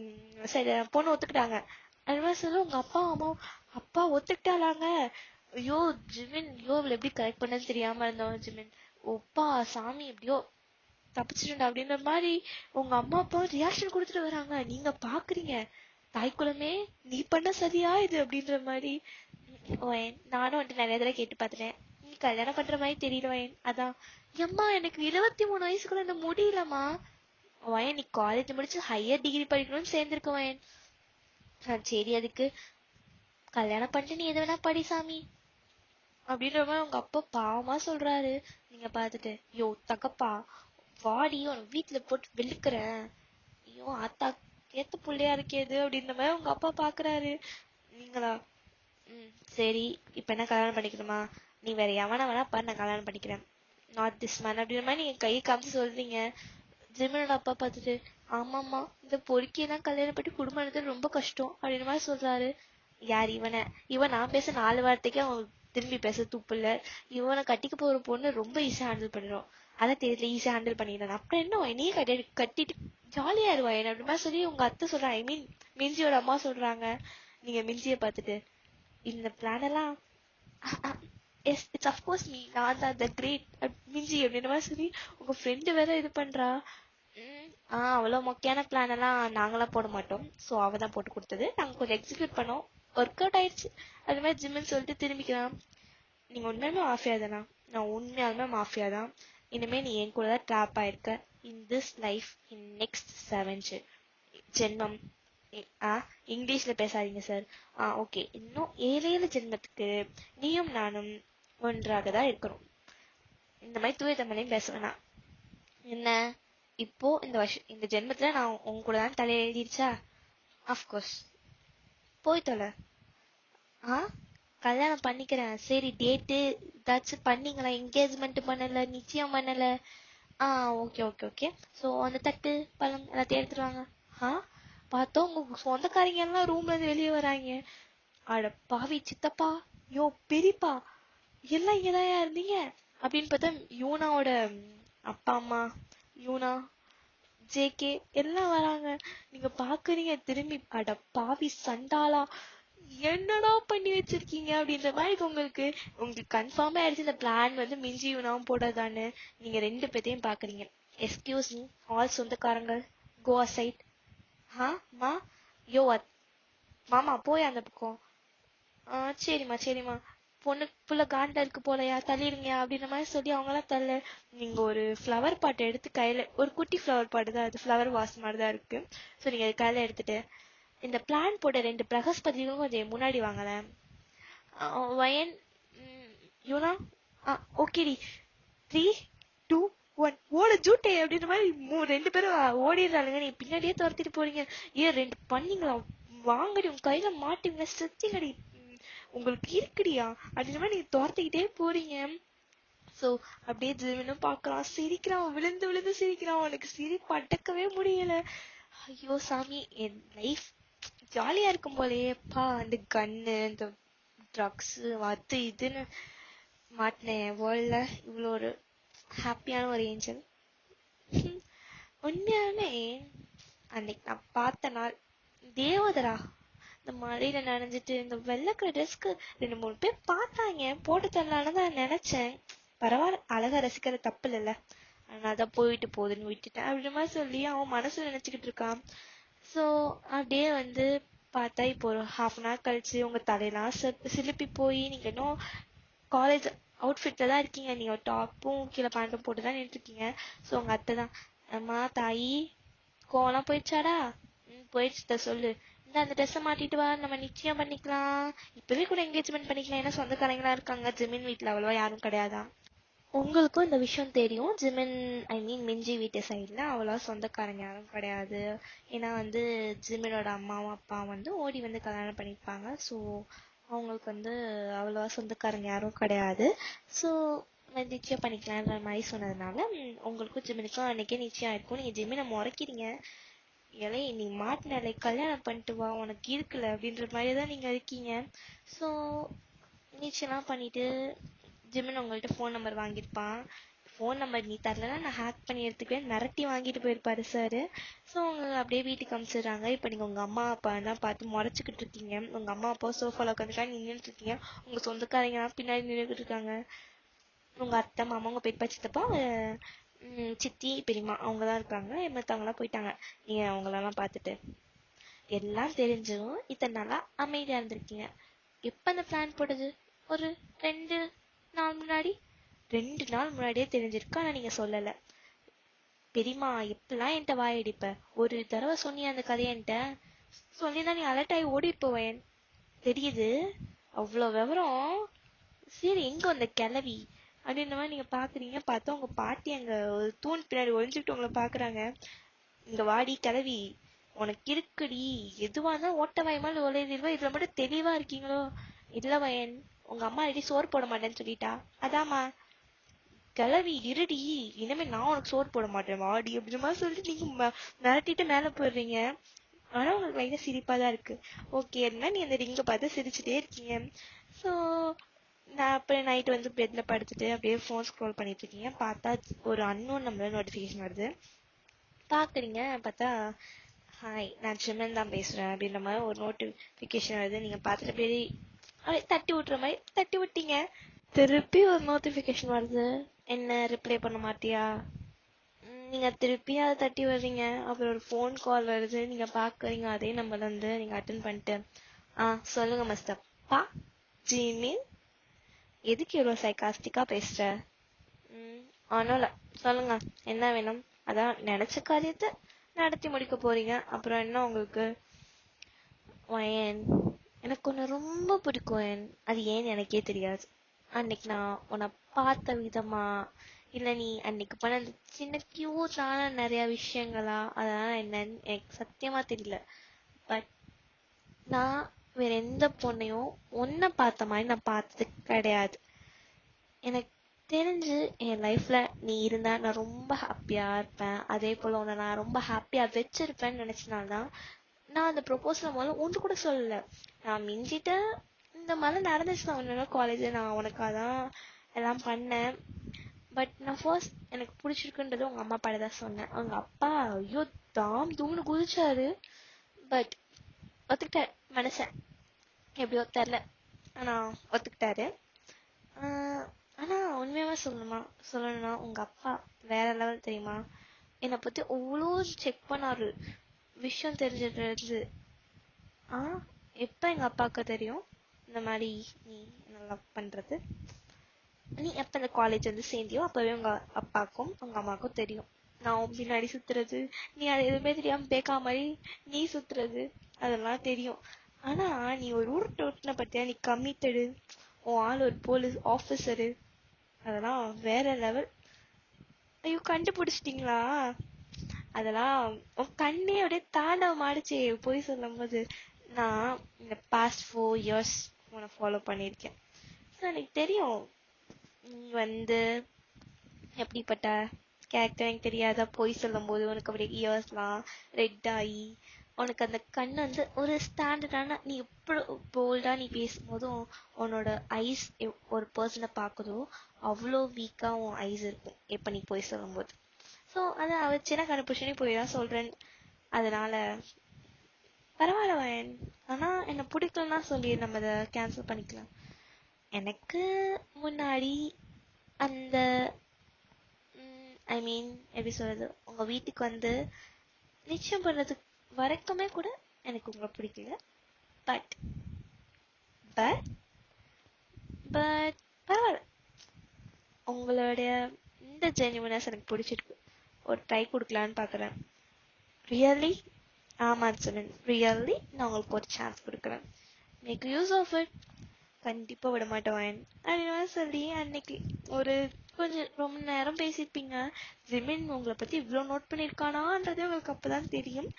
சரி பொண்ணு ஒத்துக்கிட்டாங்க. அது மாதிரி சொல்ல உங்க அப்பா அம்மா. அப்பா ஒத்துக்கிட்டாலாங்க? ஐயோ ஜிமின், ஐயோ இவளை எப்படி கரெக்ட் பண்ணன்னு தெரியாம இருந்தோம் ஜிமின். ஒப்பா சாமி எப்படியோ தப்பிச்சிருண்டா அப்படின்ற மாதிரி உங்க அம்மா அப்பா ரியாக்ஷன் கொடுத்துட்டு வராங்க. நீங்க பாக்குறீங்க, தாய்க்குளமே நீ பண்ண சரியா இது அப்படின்ற மாதிரி. நானும் வந்துட்டு நிறைய தடவை கேட்டு பாத்துட்டேன். நீ கல்யாணம் பண்ற மாதிரி தெரியல வயன். அதான் எம்மா எனக்கு 23 வயசுக்குள்ள இந்த முடியலமா. வயன் நீ காலேஜ் முடிச்சு ஹையர் டிகிரி படிக்கணும்னு சேர்ந்திருக்க வயன். சரி அதுக்கு கல்யாணம் பண்ணிட்டு நீ எது வேணா படி சாமி அப்படின்ற மாதிரி உங்க அப்பா பாவமா சொல்றாரு. நீங்க பாத்துட்டு யோ தகப்பா வாடி, உனக்கு வீட்டுல போட்டு வெளுக்குறேன். ஐயோ ஆத்தா ஏத்த புள்ளையா இருக்கேது அப்படின்ற மாதிரி உங்க அப்பா பாக்குறாரு. நீங்களா? சரி, இப்ப என்ன கல்யாணம் பண்ணிக்கணுமா? நீ வேற எவனா வேணா பாரு, நான் கல்யாணம் பண்ணிக்கிறேன். நாட் திஸ் மேன் அப்படின்ற மாதிரி நீங்க கையை காமிச்சு சொல்றீங்க. ஜிமினோட அப்பா பார்த்துட்டு ஆமாமா, இந்த பொறுக்கியெல்லாம் கல்யாணம் பண்ணி குடும்பம் நடத்துறது ரொம்ப கஷ்டம் அப்படின்ற மாதிரி சொல்றாரு. யார் இவனை? இவன் நான் பேச 4 வார்த்தைக்கு அவன் திரும்பி பேச துப்பு இல்ல. இவனை கட்டிக்க போற பொண்ணு ரொம்ப ஈஸியா ஹேண்டில் பண்ணிடும். அதான் தெரியல, ஈஸியா ஹேண்டில் பண்ணிடுறேன். அப்புறம் என்ன நீயே கட்டிட்டு ஜாலியா இருவா என்ன அப்படி மாதிரி சொல்லி உங்க அத்தை சொல்றாங்க. ஐ மீன் மிஞ்சியோட அம்மா சொல்றாங்க. நீங்க மிஞ்சிய பார்த்துட்டு இந்த பிளான் எல்லாம் எஸ் இட்ஸ் அஃப்கோர்ஸ் மீ, நான் தான் த கிரேட் மிஞ்சி அப்படின்ற மாதிரி சொல்லி உங்க ஃப்ரெண்டு வேற இது பண்றா. அவ்வளவு மொக்கையான பிளான் எல்லாம் நாங்களாம் போட மாட்டோம். சோ அவ தான் போட்டு கொடுத்தது. நாங்க கொஞ்சம் எக்ஸிக்யூட் பண்ணோம். ஒர்க் அவுட் ஆயிடுச்சு. அது மாதிரி ஜிம்னு சொல்லிட்டு திரும்பிக்கலாம். நீங்க உண்மையுமே மாஃபியா தானா? நான் உண்மையாலுமே மாஃபியா தான். இனிமே நீ என் கூட தான் ட்ராப் ஆயிருக்க. In this life, in next 7 ஜென்மம். இங்கிலீஷ்ல பேசாதீங்க சார். ஓகே, இன்னும் 7 ஜென்மத்துக்கு நீயும் நானும் ஒன்றாக தான் இருக்கணும். இந்த மாதிரி தூய தமிழையும் பேச வேணாம். என்ன இப்போ இந்த வருஷம் இந்த ஜென்மத்துல நான் உங்க கூட தான் தலை எழுதிருச்சா? அஃப்கோர்ஸ். போய் தொலை. கல்யாணம் பண்ணிக்கிறேன். சரி டேட்டு ஏதாச்சும் பண்ணீங்களா? என்கேஜ்மெண்ட் பண்ணல, நிச்சயம் பண்ணல? Okay okay okay. ஸோ அந்த தட்டு பழம் எல்லாத்தையும் எடுத்துருவாங்க. பார்த்தோம் உங்க சொந்தக்காரங்க எல்லாம் ரூம்ல இருந்து வெளியே வராங்க. அட பாவி சித்தப்பா, யோ பெரியப்பா, எல்லாம் இங்கதான் இருந்தீங்க அப்படின்னு பார்த்தா யூனாவோட அப்பா அம்மா, யூனா, ஜேகே எல்லாம் வராங்க. நீங்க பாக்குறீங்க திரும்பி, அட பாவி சண்டாளா, என்னடா பண்ணி வச்சிருக்கீங்க அப்படின்ற மாதிரி உங்களுக்கு உங்களுக்கு கன்ஃபார்மே ஆயிடுச்சு இந்த பிளான் வந்து மிஞ்சி யூனாவும் போடாதான்னு. நீங்க 2 பேத்தையும் பாக்குறீங்க. எஸ்கியூஸ் மீ ஆல் சொந்தக்காரங்கள், கோ அசைட். மா, யோ மாமா போய் அந்த பக்கம். சரிம்மா சரிம்மா, பொண்ணு புள்ள காண்டா இருக்கு போலயா, தள்ளிடுங்கயா அப்படின்ற மாதிரி சொல்லி அவங்க எல்லாம் தள்ள. நீங்க ஒரு ஃப்ளவர் பாட்டை எடுத்து கையில, ஒரு குட்டி ஃப்ளவர் பாட்டு தான் அது, ஃப்ளவர் வாஸ் மாதிரி தான் இருக்கு. ஸோ நீங்க கையில எடுத்துட்டு இந்த பிளான் போட்ட 2 பிரகஸ்பதிகளும் கொஞ்சம் முன்னாடி வாங்கல. வயன், யூனா, ஓகேடி, 3 2 1 ஓட ஜூட்டே அப்படின்ற மாதிரி 2 பேரும் ஓடிடுறாளுங்க. நீங்க பின்னாடியே துரத்திட்டு போறீங்க. ஏன் 2 பண்ணீங்களா? வாங்கடி, உங்க கையில மாட்டுங்க, ஸ்ட்ரெச்சிங்கடி, உங்களுக்கு இருக்குடியா அப்படின்ற மாதிரி நீங்க துரத்திக்கிட்டே போறீங்க. சோ அப்படியே ஜிமினும் பாக்குறான், சிரிக்கிறான், விழுந்து விழுந்து சிரிக்கிறான். அவனுக்கு சிரிப்பு அடக்கவே முடியல. ஐயோ சாமி, என் லைஃப் ஜாலியா இருக்கும் போலேப்பா. அந்த கன்னு, இந்த ட்ரக்ஸ், அது இதுன்னு மாட்டினேன் வேர்ல்ட்ல. இவ்வளோ ஒரு ஹாப்பியான ஒரு ஏஞ்சல். உண்மையாலுமே அன்னைக்கு நான் பார்த்த நாள் தேவதரா. இந்த மழையில நனைஞ்சிட்டு இந்த வெள்ளக்கிற ட்ரெஸ்க்கு 2 3 பேர் பார்த்தாங்க, போட்டு தரலான்னு தான் நினைச்சேன். பரவாயில்ல, அழகா ரசிக்கிற தப்பு இல்லைல்ல, அதனாலதான் போயிட்டு போகுதுன்னு விட்டுட்டேன் அப்படி மாதிரி சொல்லி அவன் மனசுல நினைச்சுக்கிட்டு இருக்கான். ஸோ அப்படியே பார்த்தா இப்போ ஒரு ½ கழிச்சு உங்க தலையெல்லாம் சிலுப்பி போய் நீங்க இன்னும் காலேஜ் அவுட்ஃபிட்ல தான் இருக்கீங்க. நீங்க டாப்பும் கீழே பேண்ட்டும் போட்டு தான் நின்றுருக்கீங்க. ஸோ உங்க அத்தை தான், அம்மா தாயி கோவம்லாம் போயிடுச்சாடா? போயிடுச்சுட்ட சொல்லு, இந்த அந்த ட்ரெஸ்ஸை மாட்டிட்டு வா, நம்ம நிச்சயம் பண்ணிக்கலாம், இப்பவே கூட என்கேஜ்மெண்ட் பண்ணிக்கலாம். ஏன்னா சொந்தக்காரங்களா இருக்காங்க. ஜிமின் வீட்டுல அவ்வளவா யாரும் கிடையாதான். உங்களுக்கும் இந்த விஷயம் தெரியும். ஜிமின் ஐ மீன் மிஞ்சி வீட்டு சைடில் அவ்வளோ சொந்தக்காரங்க யாரும் கிடையாது. ஏன்னா ஜிமினோட அம்மாவும் அப்பா ஓடி கல்யாணம் பண்ணியிருப்பாங்க. ஸோ அவங்களுக்கு அவ்வளோவா சொந்தக்காரங்க யாரும் கிடையாது. ஸோ நிச்சயம் பண்ணிக்கலான்ற மாதிரி சொன்னதுனால உங்களுக்கும் ஜிமினுக்கும் அன்னைக்கே நிச்சயம் ஆயிருக்கும். நீங்கள் ஜிமினை முறைக்கிறீங்க, இலை நீ மாட்டினாலே கல்யாணம் பண்ணிட்டு வா உனக்கு இருக்குல்ல அப்படின்ற மாதிரி தான் நீங்கள் இருக்கீங்க. ஸோ நிச்சயம்லாம் பண்ணிட்டு ஜிமின் உங்கள்கிட்ட ஃபோன் நம்பர் வாங்கியிருப்பான். ஃபோன் நம்பர் நீ தரலன்னா நான் ஹேக் பண்ணி எடுத்துக்குவேன் மிரட்டி வாங்கிட்டு போயிருப்பாரு சார். ஸோ அவங்க அப்படியே வீட்டுக்கு அனுப்பிச்சிடுறாங்க. இப்போ நீங்கள் உங்கள் அம்மா அப்பா தான் பார்த்து முறைச்சிக்கிட்டு இருக்கீங்க. உங்கள் அம்மா அப்பா சோஃபாவில் உட்காந்துக்கா நீ நின்றுட்டு இருக்கீங்க. உங்கள் சொந்தக்காரங்கலாம் பின்னாடி நின்றுக்கிட்டு இருக்காங்க. உங்கள் அத்தை மாமா உங்கள் பெரியப்பா சித்தப்பா சித்தி பெரியம்மா அவங்க தான் இருக்காங்க. மற்றவங்களாம் போயிட்டாங்க. நீங்கள் அவங்களெல்லாம் பார்த்துட்டு எல்லாம் தெரிஞ்சும் இத்தனை நாளாக அமைதியாக இருந்திருக்கீங்க. எப்போ அந்த பிளான் போடுது? ஒரு 2 நாள் முன்னாடி. 2 நாள் முன்னாடியே தெரிஞ்சிருக்கு, ஆனால் நீங்கள் சொல்லலை. பெரியம்மா எப்பெல்லாம் என்கிட்ட வாயடிப்ப? ஒரு தடவை சொன்னிய அந்த கதையை என்கிட்ட சொல்லிதான் நீ அலர்ட் ஆகி ஓடி போவேன் தெரியுது. அவ்வளோ விவரம். சரி எங்க வந்த கிளவி அப்படின்ற மாதிரி நீங்க பாக்குறீங்க. பார்த்தா உங்க பாட்டி அங்க ஒரு தூண் பின்னாடி ஒழிஞ்சுக்கிட்டு உங்களை பாக்குறாங்க. இங்க வாடி கிளவி, உனக்கு இருக்குடி, எதுவா இருந்தாலும் ஓட்ட வாயமால் ஒலையிடுவா, இதுல மட்டும் தெளிவா இருக்கீங்களோ? இல்ல வயன், உங்க அம்மா அடி சோறு போட மாட்டேன்னு சொல்லிட்டா. அதாம்மா. கிளவி இருடி, இனிமே நான் உனக்கு சோறு போட மாட்டேன் வாடி அப்படின்ற மாதிரி சொல்லிட்டு நீங்க மிரட்டிட்டு மேல போயிடுறீங்க. ஆனா உங்களுக்கு லைட்டா சிரிப்பா தான் இருக்கு. ஓகே, என்ன நீ அந்த ரிங்க பார்த்து சிரிச்சுட்டே இருக்கீங்க. ஸோ நான் அப்புறம் நைட் பெட்ல படுத்துட்டு அப்படியே ஃபோன் ஸ்க்ரோல் பண்ணிட்டு இருக்கீங்க. பார்த்தா ஒரு அன்னோன் நம்பர் நோட்டிஃபிகேஷன் வருது. பாக்குறீங்க, பார்த்தா ஹாய் நான் ஜிமன் தான் பேசுறேன் அப்படின்ற மாதிரி ஒரு நோட்டிஃபிகேஷன் வருது. நீங்க பார்த்துட்டு அப்படியே தட்டி விட்டுற மாதிரி தட்டி விட்டீங்க. திருப்பி ஒரு நோட்டிஃபிகேஷன் வருது. என்ன ரிப்ளை பண்ண மாட்டியா? நீங்க திருப்பி அதை தட்டி வர்றீங்க. அப்புறம் ஒரு ஃபோன் கால் வருது. நீங்க பாக்குறீங்க, அதே நம்பர்ல நீங்க அட்டன் பண்ணிட்டு சொல்லுங்க மஸ்தப்பா ஜிமின், எதுக்கு இவ்வளவு சைக்காஸ்டிக்கா பேசுற? ஒன்னும் சொல்லுங்க, என்ன வேணும்? அதான் நினைச்ச காரியத்தை நடத்தி முடிக்க போறீங்க, அப்புறம் என்ன உங்களுக்கு? வயன், எனக்கு உன்னை ரொம்ப பிடிக்கும். அது ஏன்னு எனக்கே தெரியாது. அன்னைக்கு நான் உன்னை பார்த்த விதமா, இல்ல நீ அன்னைக்கு பண்ண அந்த சின்ன கியூட்டான நிறைய விஷயங்களா, அதெல்லாம் என்னன்னு எனக்கு சத்தியமா தெரியல. பட் நான் வேற எந்த பொண்ணையும் உன்னை பார்த்த மாதிரி நான் பார்த்தது கிடையாது. எனக்கு தெரிஞ்சு என் லைஃப்ல நீ இருந்தா நான் ரொம்ப ஹாப்பியா இருப்பேன். அதே போல உன்னை நான் ரொம்ப ஹாப்பியா வச்சிருப்பேன்னு நினைச்சனால்தான் நான் அந்த ப்ரொபோசல் முதல்ல ஒன்று கூட சொல்லல. நான் மிஞ்சிட்ட இந்த மாதிரி நடந்துச்சு. நான் உன்னோட காலேஜ் நான் உனக்காதான் எல்லாம் பண்ணேன். பட் நான் ஃபர்ஸ்ட் எனக்கு பிடிச்சிருக்குன்றது உங்க அம்மா அப்பாட தான் சொன்னேன். அவங்க அப்பா ஐயோ தாம் தூம்னு குதிச்சாரு. பட் ஒத்துக்கிட்டாரு மனுஷன், எப்படியோ தெரில, ஆனா ஒத்துக்கிட்டாரு. ஆனா உண்மையாவே சொல்லணும்னா உங்க அப்பா வேற லெவல் தெரியுமா? என்னை பத்தி அவ்வளோ செக் பண்ணாரு. விஷயம் தெரிஞ்சிட்டு எப்ப எங்க அப்பாவுக்கு தெரியும் இந்த மாதிரி நீ என்ன லவ் பண்றது? நீ எப்ப இந்த காலேஜ் சேர்ந்தியோ அப்பவே உங்க அப்பாவுக்கும் உங்க அம்மாவுக்கும் தெரியும். நான் பின்னாடி சுத்துறது, நீ அது எதுவுமே தெரியாம பேக்கா மாதிரி நீ சுத்துறது, அதெல்லாம் தெரியும். ஆனா நீ ஒரு ஊர் டோட்டின பத்தியா, நீ கம்மிட்டடு, உன் ஆள் ஒரு போலீஸ் ஆபீசரு, அதெல்லாம் வேற லெவல். ஐயோ கண்டுபிடிச்சிட்டீங்களா? அதெல்லாம் உன் கண்ணே அப்படியே தாண்டவம் ஆடிச்சு போய் சொல்லும் போது. நான் இந்த பாஸ்ட் 4 years உன்னை ஃபாலோ பண்ணியிருக்கேன். ஸோ எனக்கு தெரியும் நீ எப்படிப்பட்ட கேரக்டர் எனக்கு தெரியாத. போய் சொல்லும் போது உனக்கு அப்படியே இயர்ஸ்லாம் ரெட் ஆகி உனக்கு அந்த கண் ஒரு ஸ்டாண்டர்டான, நீ எப்படி போல்டா நீ பேசும்போதும் உன்னோட ஐஸ் ஒரு பர்சனை பார்க்குதோ அவ்வளோ வீக்கா உன் ஐஸ் இருக்கும் எப்ப நீ போய் சொல்லும் போது. ஸோ ஸோ அதை அவ சின்ன கண்டுபிடிச்சனே போய் தான் சொல்றேன். அதனால பரவாயில்ல வயன். ஆனா என்ன பிடிக்கலன்னா சொல்லி நம்ம அதை கேன்சல் பண்ணிக்கலாம். எனக்கு முன்னாடி அந்த ஐ மீன் எப்படி சொல்றது, உங்க வீட்டுக்கு வந்து நிச்சயம் பண்றது வரைக்குமே கூட எனக்கு உங்களை பிடிக்கல. பட் பட் பட் பரவாயில்ல, உங்களுடைய இந்த ஜென்யூனஸ் எனக்கு பிடிச்சிருக்கு. ஒரு ட்ரை கொடுக்கலான்னு பார்க்குறேன். ரியலி ஆமாம் சொல்லுங்க, ரியலி நான் உங்களுக்கு ஒரு சான்ஸ் கொடுக்குறேன். Make use of it. கண்டிப்பாக விட மாட்டேன் அப்படின்னு சொல்லி அன்னைக்கு ஒரு கொஞ்சம் ரொம்ப நேரம் பேசியிருப்பீங்க. ஜிமின் உங்களை பற்றி இவ்வளோ நோட் பண்ணியிருக்கானான்றதே உங்களுக்கு அப்போ தான் தெரியும்.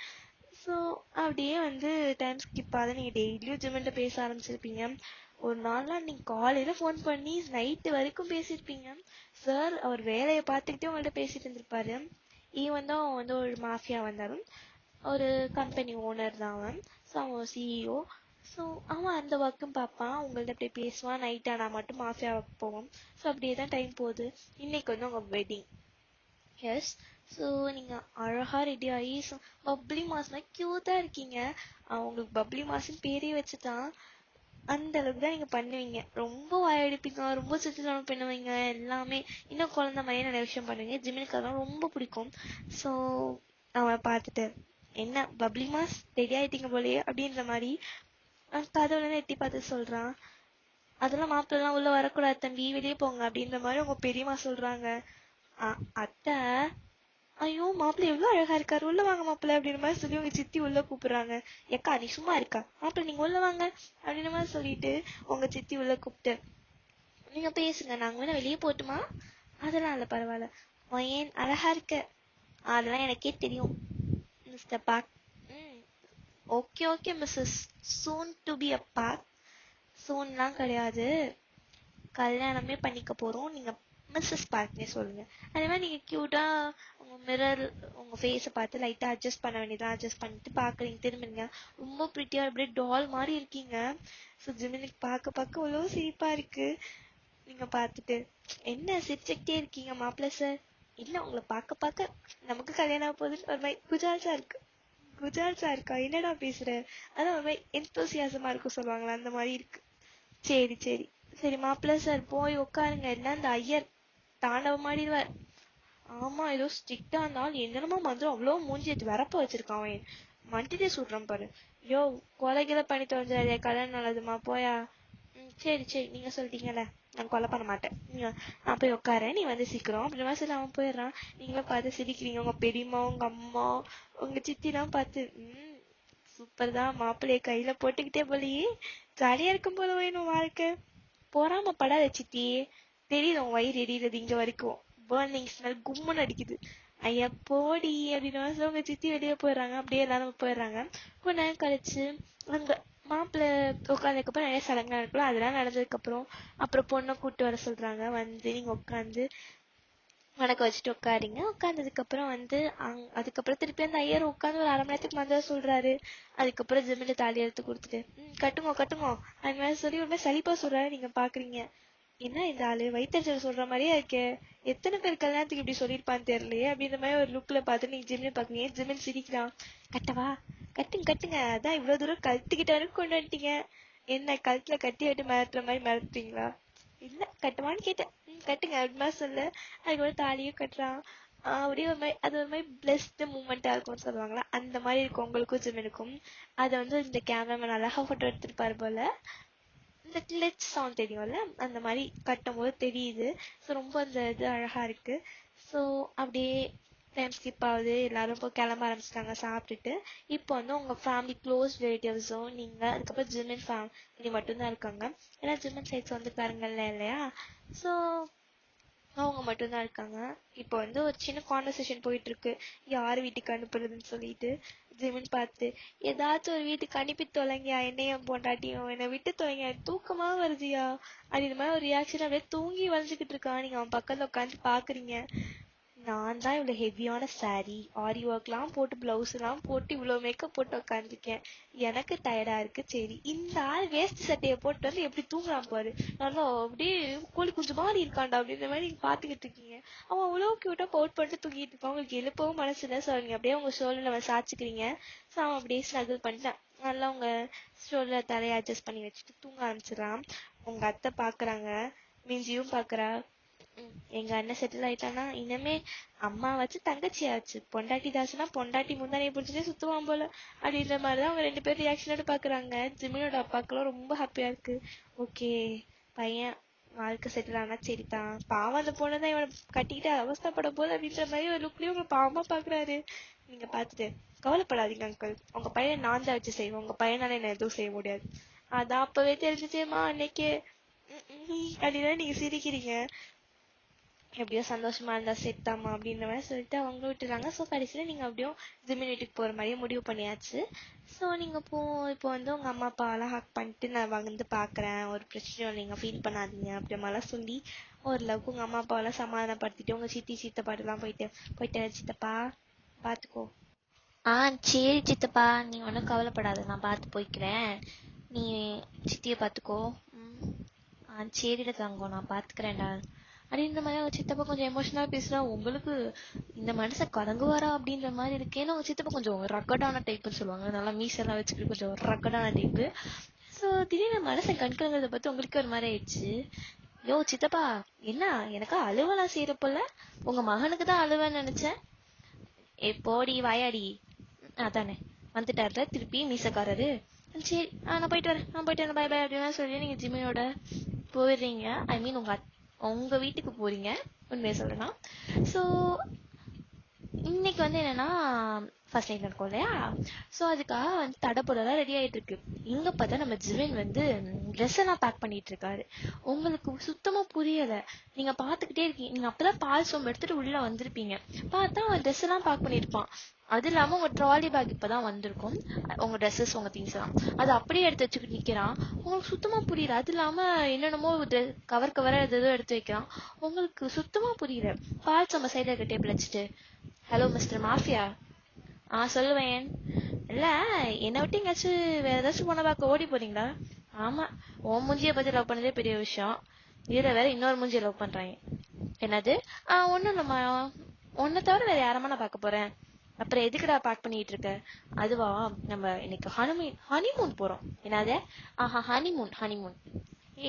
ஸோ அப்படியே வந்து டைம் ஸ்கிப் ஆகுது. நீங்கள் டெய்லியும் ஜிமின்ட்ட பேச ஆரம்பிச்சிருப்பீங்க. ஒரு நாள்லாம் நீங்கள் காலையில் ஃபோன் பண்ணி நைட்டு வரைக்கும் பேசியிருப்பீங்க. சார் அவர் வேலையை பார்த்துக்கிட்டே உங்கள்கிட்ட பேசிட்டு இருந்திருப்பாரு. ஈவன் தான் அவன் வந்து ஒரு மாஃபியா வந்தாலும் ஒரு கம்பெனி ஓனர் தான் அவன். ஸோ அவன் சிஇஓ. ஸோ அவன் அந்த ஒர்க்கும் பார்ப்பான், உங்கள்ட்ட அப்படியே பேசுவான். நைட் ஆனால் மட்டும் மாஃபியா ஒர்க் போவோம். ஸோ அப்படியே தான் டைம் போகுது. இன்னைக்கு வந்து உங்கள் வெட்டிங். எஸ். ஸோ நீங்கள் அழகாக ரெடி ஆகி பப்ளி மாஸ்னா க்யூட்டாக இருக்கீங்க. உங்களுக்கு பப்ளி மாஸ்ன்னு பேரே வச்சுட்டான். அந்த அளவுக்கு தான் நீங்கள் பண்ணுவீங்க. ரொம்ப வாயடிப்பீங்க, ரொம்ப சுற்றுலாவும் பண்ணுவீங்க, எல்லாமே இன்னும் குழந்த மாதிரி நிறைய விஷயம் பண்ணுவீங்க. ஜிமினுக்கு அதெல்லாம் ரொம்ப பிடிக்கும். ஸோ அவன் பார்த்துட்டு என்ன பப்ளி மாஸ் ரெடி ஆகிட்டீங்க போலயே அப்படின்ற மாதிரி கதவுல எட்டி பார்த்து சொல்கிறான். அதெல்லாம் மாப்பிள்ளலாம் உள்ளே வரக்கூடாது தம்பி, வெளியே போங்க அப்படின்ற மாதிரி உங்கள் பெரியம்மா சொல்கிறாங்க. அத்தை, ஐயோ மாப்பிள்ளை எவ்வளோ அழகா இருக்காரு, உள்ள வாங்க மாப்பிள்ளை அப்படின்ற மாதிரி சொல்லி உங்க சித்தி உள்ள கூப்பிடுறாங்க. ஏக்கா நீ சும்மா இருக்கா, மாப்பிள்ளை நீங்க உள்ள வாங்க அப்படின்ற மாதிரி சொல்லிட்டு உங்க சித்தி உள்ள கூப்பிட்டு நீங்க பேசுங்க, நாங்க வேணா வெளியே போட்டுமா. அதெல்லாம் இல்லை பரவாயில்ல, ஏன் அழகா இருக்க, அதெல்லாம் எனக்கே தெரியும் mister Park. Okay okay missus soon to be a Park. சூன்லாம் கிடையாது, கல்யாணமே பண்ணிக்க போகிறோம், நீங்கள் மிஸ்ஸஸ் பார்க்னே சொல்லுங்கள். அதே மாதிரி நீங்கள் க்யூட்டாக உங்கள் மிரர் உங்கள் ஃபேஸை பார்த்து லைட்டாக அட்ஜஸ்ட் பண்ண வேண்டியதான். அட்ஜஸ்ட் பண்ணிட்டு பார்க்குறீங்க, திரும்பிங்க. ரொம்ப ப்ரிட்டியாக அப்படியே டால் மாதிரி இருக்கீங்க. ஸோ ஜிமினுக்கு பார்க்க அவ்வளோ சிரிப்பாக இருக்குது. நீங்கள் பார்த்துட்டு என்ன சிரிச்சுக்கிட்டே இருக்கீங்க மாப்பிள்ளை சார். இல்லை உங்களை பார்க்க நமக்கு கல்யாணம் போகுதுன்னு ஒரு மாதிரி குஜால்ஸாக இருக்குது. குஜால்ஸாக இருக்கா, என்னடா பேசுகிற, அதான் ஒரு மாதிரி எந்தோசியாசமாக இருக்கும் சொல்லுவாங்களா, அந்த மாதிரி இருக்குது. சரி சரி சரி மாப்பிள்ளை சார் போய் உட்காருங்க, இல்லை இந்த ஐயர் தாண்டவம் ஆடிடுவார். ஆமா ஏதோ ஸ்ட்ரிக்டா இருந்தாலும் என்னென்னமோ மந்திரம் அவ்வளோ மூஞ்சி எடுத்து வரப்ப வச்சிருக்கான் அவன். மண்டிட்டே சுடுறான் பாரு. யோ கொலைகளை பண்ணி தொலைஞ்சாதே, கல்யாணம் நல்லதுமா போயா. சரி சரி நீங்க சொல்லிட்டீங்கல்ல, நான் கொலை பண்ண மாட்டேன், நீங்க நான் போய் உட்காரேன், நீ வந்து சீக்கிரம் அப்படின்ற மாதிரி சொல்லி அவன் போயிடுறான். நீங்களும் பார்த்து சிரிக்கிறீங்க. உங்க பெரியம்மா உங்க அம்மா உங்க சித்திலாம் பார்த்து சூப்பர் தான், மாப்பிள்ளைய கையில போட்டுக்கிட்டே போலியே, ஜாலியா இருக்கும் போல வேணும் வாழ்க்கை. பொறாமப்படாத சித்தி, தெரியுது உன் வயிறு எரியுறது இங்க வரைக்கும், பர்னிங் ஸ்மெல் கும்முன்னு அடிக்குது. ஐயா போடி அப்படின்னு உங்க சித்தி வெளியே போயிடுறாங்க. அப்படியே எல்லாரும் போயிடுறாங்க. கொஞ்ச நேரம் கழிச்சு அங்க மாப்பிள்ளை உட்காந்ததுக்கப்புறம் நிறைய சடங்குலாம் இருக்குல்ல, அதெல்லாம் நடந்ததுக்கப்புறம் அப்புறம் பொண்ணை கூப்பிட்டு வர சொல்றாங்க. வந்து நீங்க உட்காந்து வணக்கம் வச்சுட்டு உட்காரிங்க. உட்காந்ததுக்கப்புறம் வந்து அதுக்கப்புறம் திருப்பி அந்த ஐயர் உட்காந்து ஒரு 1/2 மணி நேரத்துக்கு மந்திரம் சொல்றாரு. அதுக்கப்புறம் ஜிமில தாலி எடுத்து கொடுத்துட்டு கட்டுங்கோ அது மாதிரி சொல்லி ஒரு மாதிரி சலிப்பா சொல்றாரு. நீங்க பாக்குறீங்க, என்ன இந்த ஆளு வயிற்றுச்சல் சொல்ற மாதிரியே இருக்கே, எத்தனை பேர் கல்யாணத்துக்கு இப்படி சொல்லியிருப்பான்னு தெரியலையே அப்படின்ற மாதிரி ஒரு லுக்ல பார்த்து நீங்க ஜிமின் பாக்குறீங்க. ஜிமின் சிரிக்கிறான். கட்டவா, கட்டுங்க, அதான் இவ்வளவு தூரம் கழுத்துக்கிட்ட வரைக்கும் கொண்டு வந்துட்டீங்க, என்ன கழுத்துல கட்டி விட்டு மிரட்டுற மாதிரி மிரட்டுறீங்களா. இல்ல கட்டுவான்னு கேட்டேன். கட்டுங்க அப்படிமா சொல்ல. அதுக்கு ஒரு தாலியும் கட்டுறான். அப்படியே ஒரு மாதிரி அது ஒரு மாதிரி பிளஸ்டு மூமெண்டா இருக்கும்னு சொல்லுவாங்களா, அந்த மாதிரி இருக்கும் உங்களுக்கும் ஜிமினுக்கும். அதை வந்து இந்த கேமராமேன் அழகா போட்டோ எடுத்துருப்பாரு போல. இந்த கிளிச் சவுண்ட் தெரியும்ல, அந்த மாதிரி கட்டும் போது தெரியுது. ஸோ ரொம்ப அந்த இது அழகா இருக்கு. ஸோ அப்படியே டைம் ஸ்கிப் ஆகுது. எல்லாரும் இப்போ கிளம்ப ஆரம்பிச்சிட்டாங்க சாப்பிட்டுட்டு. இப்போ வந்து உங்கள் ஃபேமிலி க்ளோஸ் ரிலேட்டிவ்ஸும் நீங்கள் அதுக்கப்புறம் ஜிமின் ஃபேமிலி மட்டும்தான் இருக்காங்க. ஏன்னா ஜிமின் சைட்ஸ் வந்து பாருங்கள்ல இல்லையா. ஸோ அவங்க மட்டும்தான் இருக்காங்க. இப்போ வந்து ஒரு சின்ன கான்வர்சேஷன் போயிட்டு இருக்கு, யார் வீட்டுக்கு அனுப்புறதுன்னு சொல்லிட்டு. ஜிமின் பார்த்து ஏதாச்சும் ஒரு வீட்டுக்கு அனுப்பி தொலைங்கயா, என்னையும் பொண்டாட்டியும் என்னை விட்டு தொலைங்க, தூக்கமா வருதியா அப்படின்ற மாதிரி ஒரு ரியாக்ஷன். அப்படியே தூங்கி வளைஞ்சுக்கிட்டு இருக்கான். நீங்க அவன் பக்கத்துல உட்காந்து பாக்குறீங்க. நான் தான் இவ்வளவு ஹெவியான saree ஆரி ஒர்க்லாம் போட்டு பிளவுஸ் எல்லாம் போட்டு இவ்வளவு மேக்கப் போட்டு உட்காந்துருக்கேன். எனக்கு டயர்டா இருக்கு. சரி இந்த ஆள் வேஸ்ட் சட்டையை போட்டு வந்து எப்படி தூங்குறான் பாரு, நல்லா அப்படியே கோழி குஞ்சு மாதிரி இருக்காண்டா அப்படின்ற மாதிரி நீங்க பாத்துக்கிட்டு இருக்கீங்க. அவன் அவ்வளவு கியூட்டா பவுட் பண்ணிட்டு தூங்கிட்டு இருப்பான். உங்களுக்கு எழுப்பவும் மனசு இல்லை. ஸோ நீங்க அப்படியே உங்க ஷோல்டர்ல நம்ம சாச்சுக்கிறீங்க. ஸோ அவன் அப்படியே ஸ்ட்ரகிள் பண்ணிட்டான். நல்லா உங்க ஷோல்டர் தலையை அட்ஜஸ்ட் பண்ணி வச்சுட்டு தூங்க ஆரம்பிச்சிடறான். உங்க அத்தை பாக்குறாங்க, மிஞ்சியும் பாக்குறா. எங்க அண்ணன் செட்டில் ஆயிட்டானா இனிமே அம்மா வச்சு தங்கச்சி ஆச்சு, பொண்டாட்டி தாச்சுன்னா பொண்டாட்டி முந்தானையை பிடிச்சிட்டே சுத்துவான் போல அப்படின்ற மாதிரிதான் அவங்க 2 பேரும் ரியாக்ஷனோட பாக்குறாங்க. ஜிமினோட அப்பாக்கெல்லாம் ரொம்ப ஹாப்பியா இருக்கு. ஓகே, பையன் வாழ்க்கை செட்டில் ஆனா சரிதான், பாவம் அந்த பொண்ணுதான் இவனை கட்டிக்கிட்டு அவஸ்தப்பட போது அப்படின்ற மாதிரி ஒரு லுக்லயும் உங்க பாவமா பாக்குறாரு. நீங்க பாத்துட்டு கவலைப்படாதீங்க அங்கிள், உங்க பையனை நான் தான் வச்சு செய்வேன், உங்க பையனால என்ன எதுவும் செய்ய முடியாது. அதான் அப்பவே தெரிஞ்சுச்சேம்மா அன்னைக்கே. அப்படிதான் நீங்க சிரிக்கிறீங்க. எப்படியோ சந்தோஷமா இருந்தா செத்தாமா அப்படின்ற மாதிரி சொல்லிட்டு அவங்க விட்டுறாங்க. ஸோ கடைசியில் நீங்கள் அப்படியும் ஜிமின் வீட்டுக்கு போகிற மாதிரியே முடிவு பண்ணியாச்சு. ஸோ நீங்கள் இப்போ வந்து உங்கள் அம்மா அப்பாவெல்லாம் ஹக் பண்ணிட்டு நான் வந்து பார்க்குறேன், ஒரு பிரச்சனையும் நீங்கள் ஃபீல் பண்ணாதீங்க அப்படி மாதிரிலாம் சொல்லி ஓரளவுக்கு உங்கள் அம்மா அப்பாவெல்லாம் சமாதானப்படுத்திட்டு உங்கள் சித்தி சித்தப்பாட்டெல்லாம் போயிட்டு சித்தப்பா பார்த்துக்கோ. சரி சித்தப்பா, நீ ஒன்றும் கவலைப்படாத, நான் பார்த்து போய்க்கிறேன், நீ சித்தியை பார்த்துக்கோ. சரிடா தங்கம், நான் பார்த்துக்கிறேன்டா அப்படின்ற மாதிரி அவங்க சித்தப்பா கொஞ்சம் எமோஷனலா பேசுறா. உங்களுக்கு இந்த மனுஷன் கலங்குவாரா அப்படின்ற மாதிரி இருக்கு. ஏன்னா அவங்க சித்தப்பா கொஞ்சம் ரக்கடான டைப்னு சொல்லுவாங்க, நல்லா மீசெல்லாம் வச்சுக்கிட்டு கொஞ்சம் ரக்கடான டைப்பு. ஸோ திடீர்னு மனுஷன் கண்கலங்கிறத பார்த்து உங்களுக்கு ஒரு மாதிரி ஆயிடுச்சு. யோ சித்தப்பா, என்ன எனக்கா அழுவலாம் செய்யற போல, உங்க மகனுக்கு தான் அழுவேன்னு நினைச்சேன். போடி வாயாடி. அதானே வந்துட்டார்ல திருப்பி மீசக்காரரு. சரி நான் போயிட்டு வரேன் பாய் பாய் அப்படின்னு சொல்லி நீங்க ஜிமினோட போயிடுறீங்க. ஐ மீன் உங்க வீட்டுக்கு போறீங்க உண்மையை சொல்லணும். ஸோ இன்னைக்கு வந்து என்னன்னா ஃபர்ஸ்ட் நைட் நடக்கும் இல்லையா. ஸோ அதுக்காக வந்து தடப்பொருளாக ரெடி ஆயிட்டு இருக்கு. இங்க பார்த்தா நம்ம ஜிவின் வந்து ட்ரெஸ் எல்லாம் பேக் பண்ணிட்டு இருக்காரு. உங்களுக்கு சுத்தமா புரியல. நீங்க பாத்துக்கிட்டே இருக்கீங்க. நீங்க அப்பதான் பால் சோம்பு எடுத்துட்டு உள்ள வந்திருப்பீங்க. பார்த்தா அவன் ட்ரெஸ் எல்லாம் பேக் பண்ணிருப்பான். அது இல்லாம உங்க ட்ராலி பேக் இப்பதான் வந்திருக்கும், உங்க ட்ரெஸ்ஸஸ் உங்க திங்ஸ் எல்லாம் அது அப்படியே எடுத்து வச்சுக்கிட்டு நிக்கிறான். உங்களுக்கு சுத்தமா புரியல. அது இல்லாம என்னென்னமோ கவர் எதோ எடுத்து வைக்கிறான். உங்களுக்கு சுத்தமா புரியல. பால் சோம்ப சைடுல இருக்க டேபிள் வச்சுட்டு, ஹலோ மிஸ்டர் மாஃபியா. சொல்லுவேன். இல்ல என்னை விட்டு எங்கேயாச்சும் வேற ஏதாச்சும் பொண்ணை பார்க்க ஓடி போறீங்களா? ஆமா, உன் மூஞ்சியை பத்தி லவ் பண்ணதே பெரிய விஷயம், இதுல வேற இன்னொரு மூஞ்சியை லவ் பண்றாங்க. என்னது? ஒண்ணும் இல்லம்மா, உன்னை தவிர வேற யாரமா நான் பார்க்க போறேன். அப்புறம் எதுக்குடா பேக் பண்ணிட்டு இருக்க? அதுவா, நம்ம இன்னைக்கு ஹனிமூன் போறோம். என்னது? ஹனிமூன்.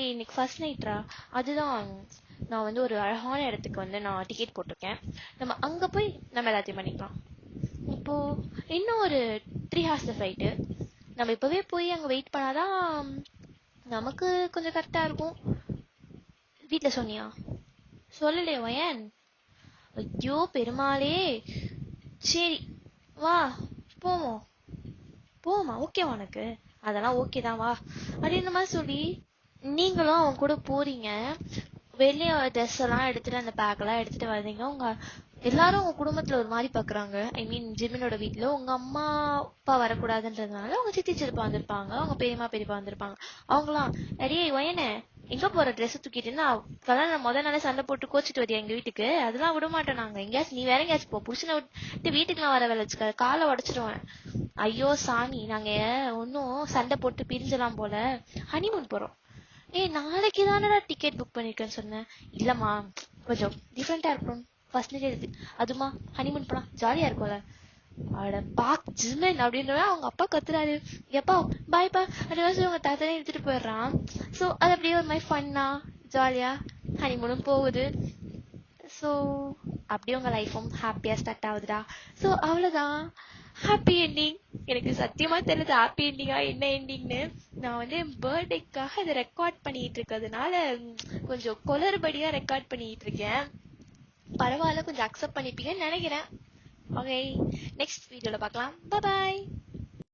இன்னைக்கு ஃபர்ஸ்ட் நைட்ரா. அதுதான், நான் வந்து ஒரு அழகான இடத்துக்கு வந்து நான் டிக்கெட் போட்டிருக்கேன். நம்ம அங்க போய் நம்ம எல்லாத்தையும் பண்ணிக்கலாம். இப்போ இன்னும் ஒரு 3 hours ஃப்ளைட்டு. நம்ம இப்பவே போய் அங்க வெயிட் பண்ணாதான் நமக்கு கொஞ்சம் கரெக்டா இருக்கும். வீட்டுல சொன்னியா? சொல்லலையா வயன்? ஐயோ பெருமாளே. சரி வா போமா. ஓகேவா உனக்கு? அதெல்லாம் ஓகே தான், வா அப்படின்ற மாதிரி சொல்லி நீங்களும் அவன் கூட போறீங்க. வெளியே ட்ரெஸ் எல்லாம் எடுத்துட்டு அந்த பேக் எல்லாம் எடுத்துட்டு வர்றீங்க. உங்க எல்லாரும் உங்க குடும்பத்துல ஒரு மாதிரி பாக்குறாங்க. ஐ மீன் ஜிமினோட வீட்டுல உங்க அம்மா அப்பா வரக்கூடாதுன்றதுனால உங்க சித்தி சித்தப்பா வந்திருப்பாங்க, உங்க பெரியப்பா வந்திருப்பாங்க. அவங்களாம் நிறைய வயனே எங்க போற ட்ரெஸ் தூக்கிட்டுன்னா கல்யாணம் முதல் நாளே சண்டை போட்டு கோச்சிட்டு வரியா எங்க வீட்டுக்கு? அதெல்லாம் விட மாட்டோம் நாங்க. எங்கேயாச்சும் நீ வேற எங்கேயாச்சும் போ, புருஷனை விட்டு வீட்டுக்குலாம் வர வேலை வச்சுக்க, காலை உடச்சிருவேன். ஐயோ சாமி, நாங்க ஒன்னும் சண்டை போட்டு பிரிஞ்சலாம் போல, ஹனிமூன் போறோம். நாளைக்கு தானடா டிக்கெட் புக் பண்ணிருக்கேன்னு சொன்னேன். இல்லம்மா கொஞ்சம் டிஃப்ரெண்டா இருக்கணும், ஃபர்ஸ்ட் நைட் எடுத்து அதுமா ஹனிமூன் போனா ஜாலியா இருக்கும்ல. அட பாக் ஜிமன் அப்படின்ற அவங்க அப்பா கத்துறாரு. எப்பா பாய்ப்பா அப்படின்னு உங்க தாத்தானே எடுத்துட்டு போயிடுறான். ஸோ அது அப்படியே ஒரு மாதிரி ஃபன்னா ஜாலியா ஹனிமூனும் போகுது. ஸோ அப்படியே உங்க லைஃபும் ஹாப்பியா ஸ்டார்ட் ஆகுதுடா. ஸோ அவ்வளவுதான், ஹாப்பி என்டிங். எனக்கு சத்தியமா தெரியுது ஹாப்பி என்டிங்கா என்ன என்டிங்னு. நான் வந்து என் பர்த்டேக்காக இதை ரெக்கார்ட் பண்ணிட்டு இருக்கிறதுனால கொஞ்சம் குளறுபடியா ரெக்கார்ட் பண்ணிட்டு இருக்கேன். பரவாயில்ல, கொஞ்சம் அக்செப்ட் பண்ணிப்பீங்கன்னு நினைக்கிறேன். ஓகே, நெக்ஸ்ட் வீடியோல பார்க்கலாம். Bye bye.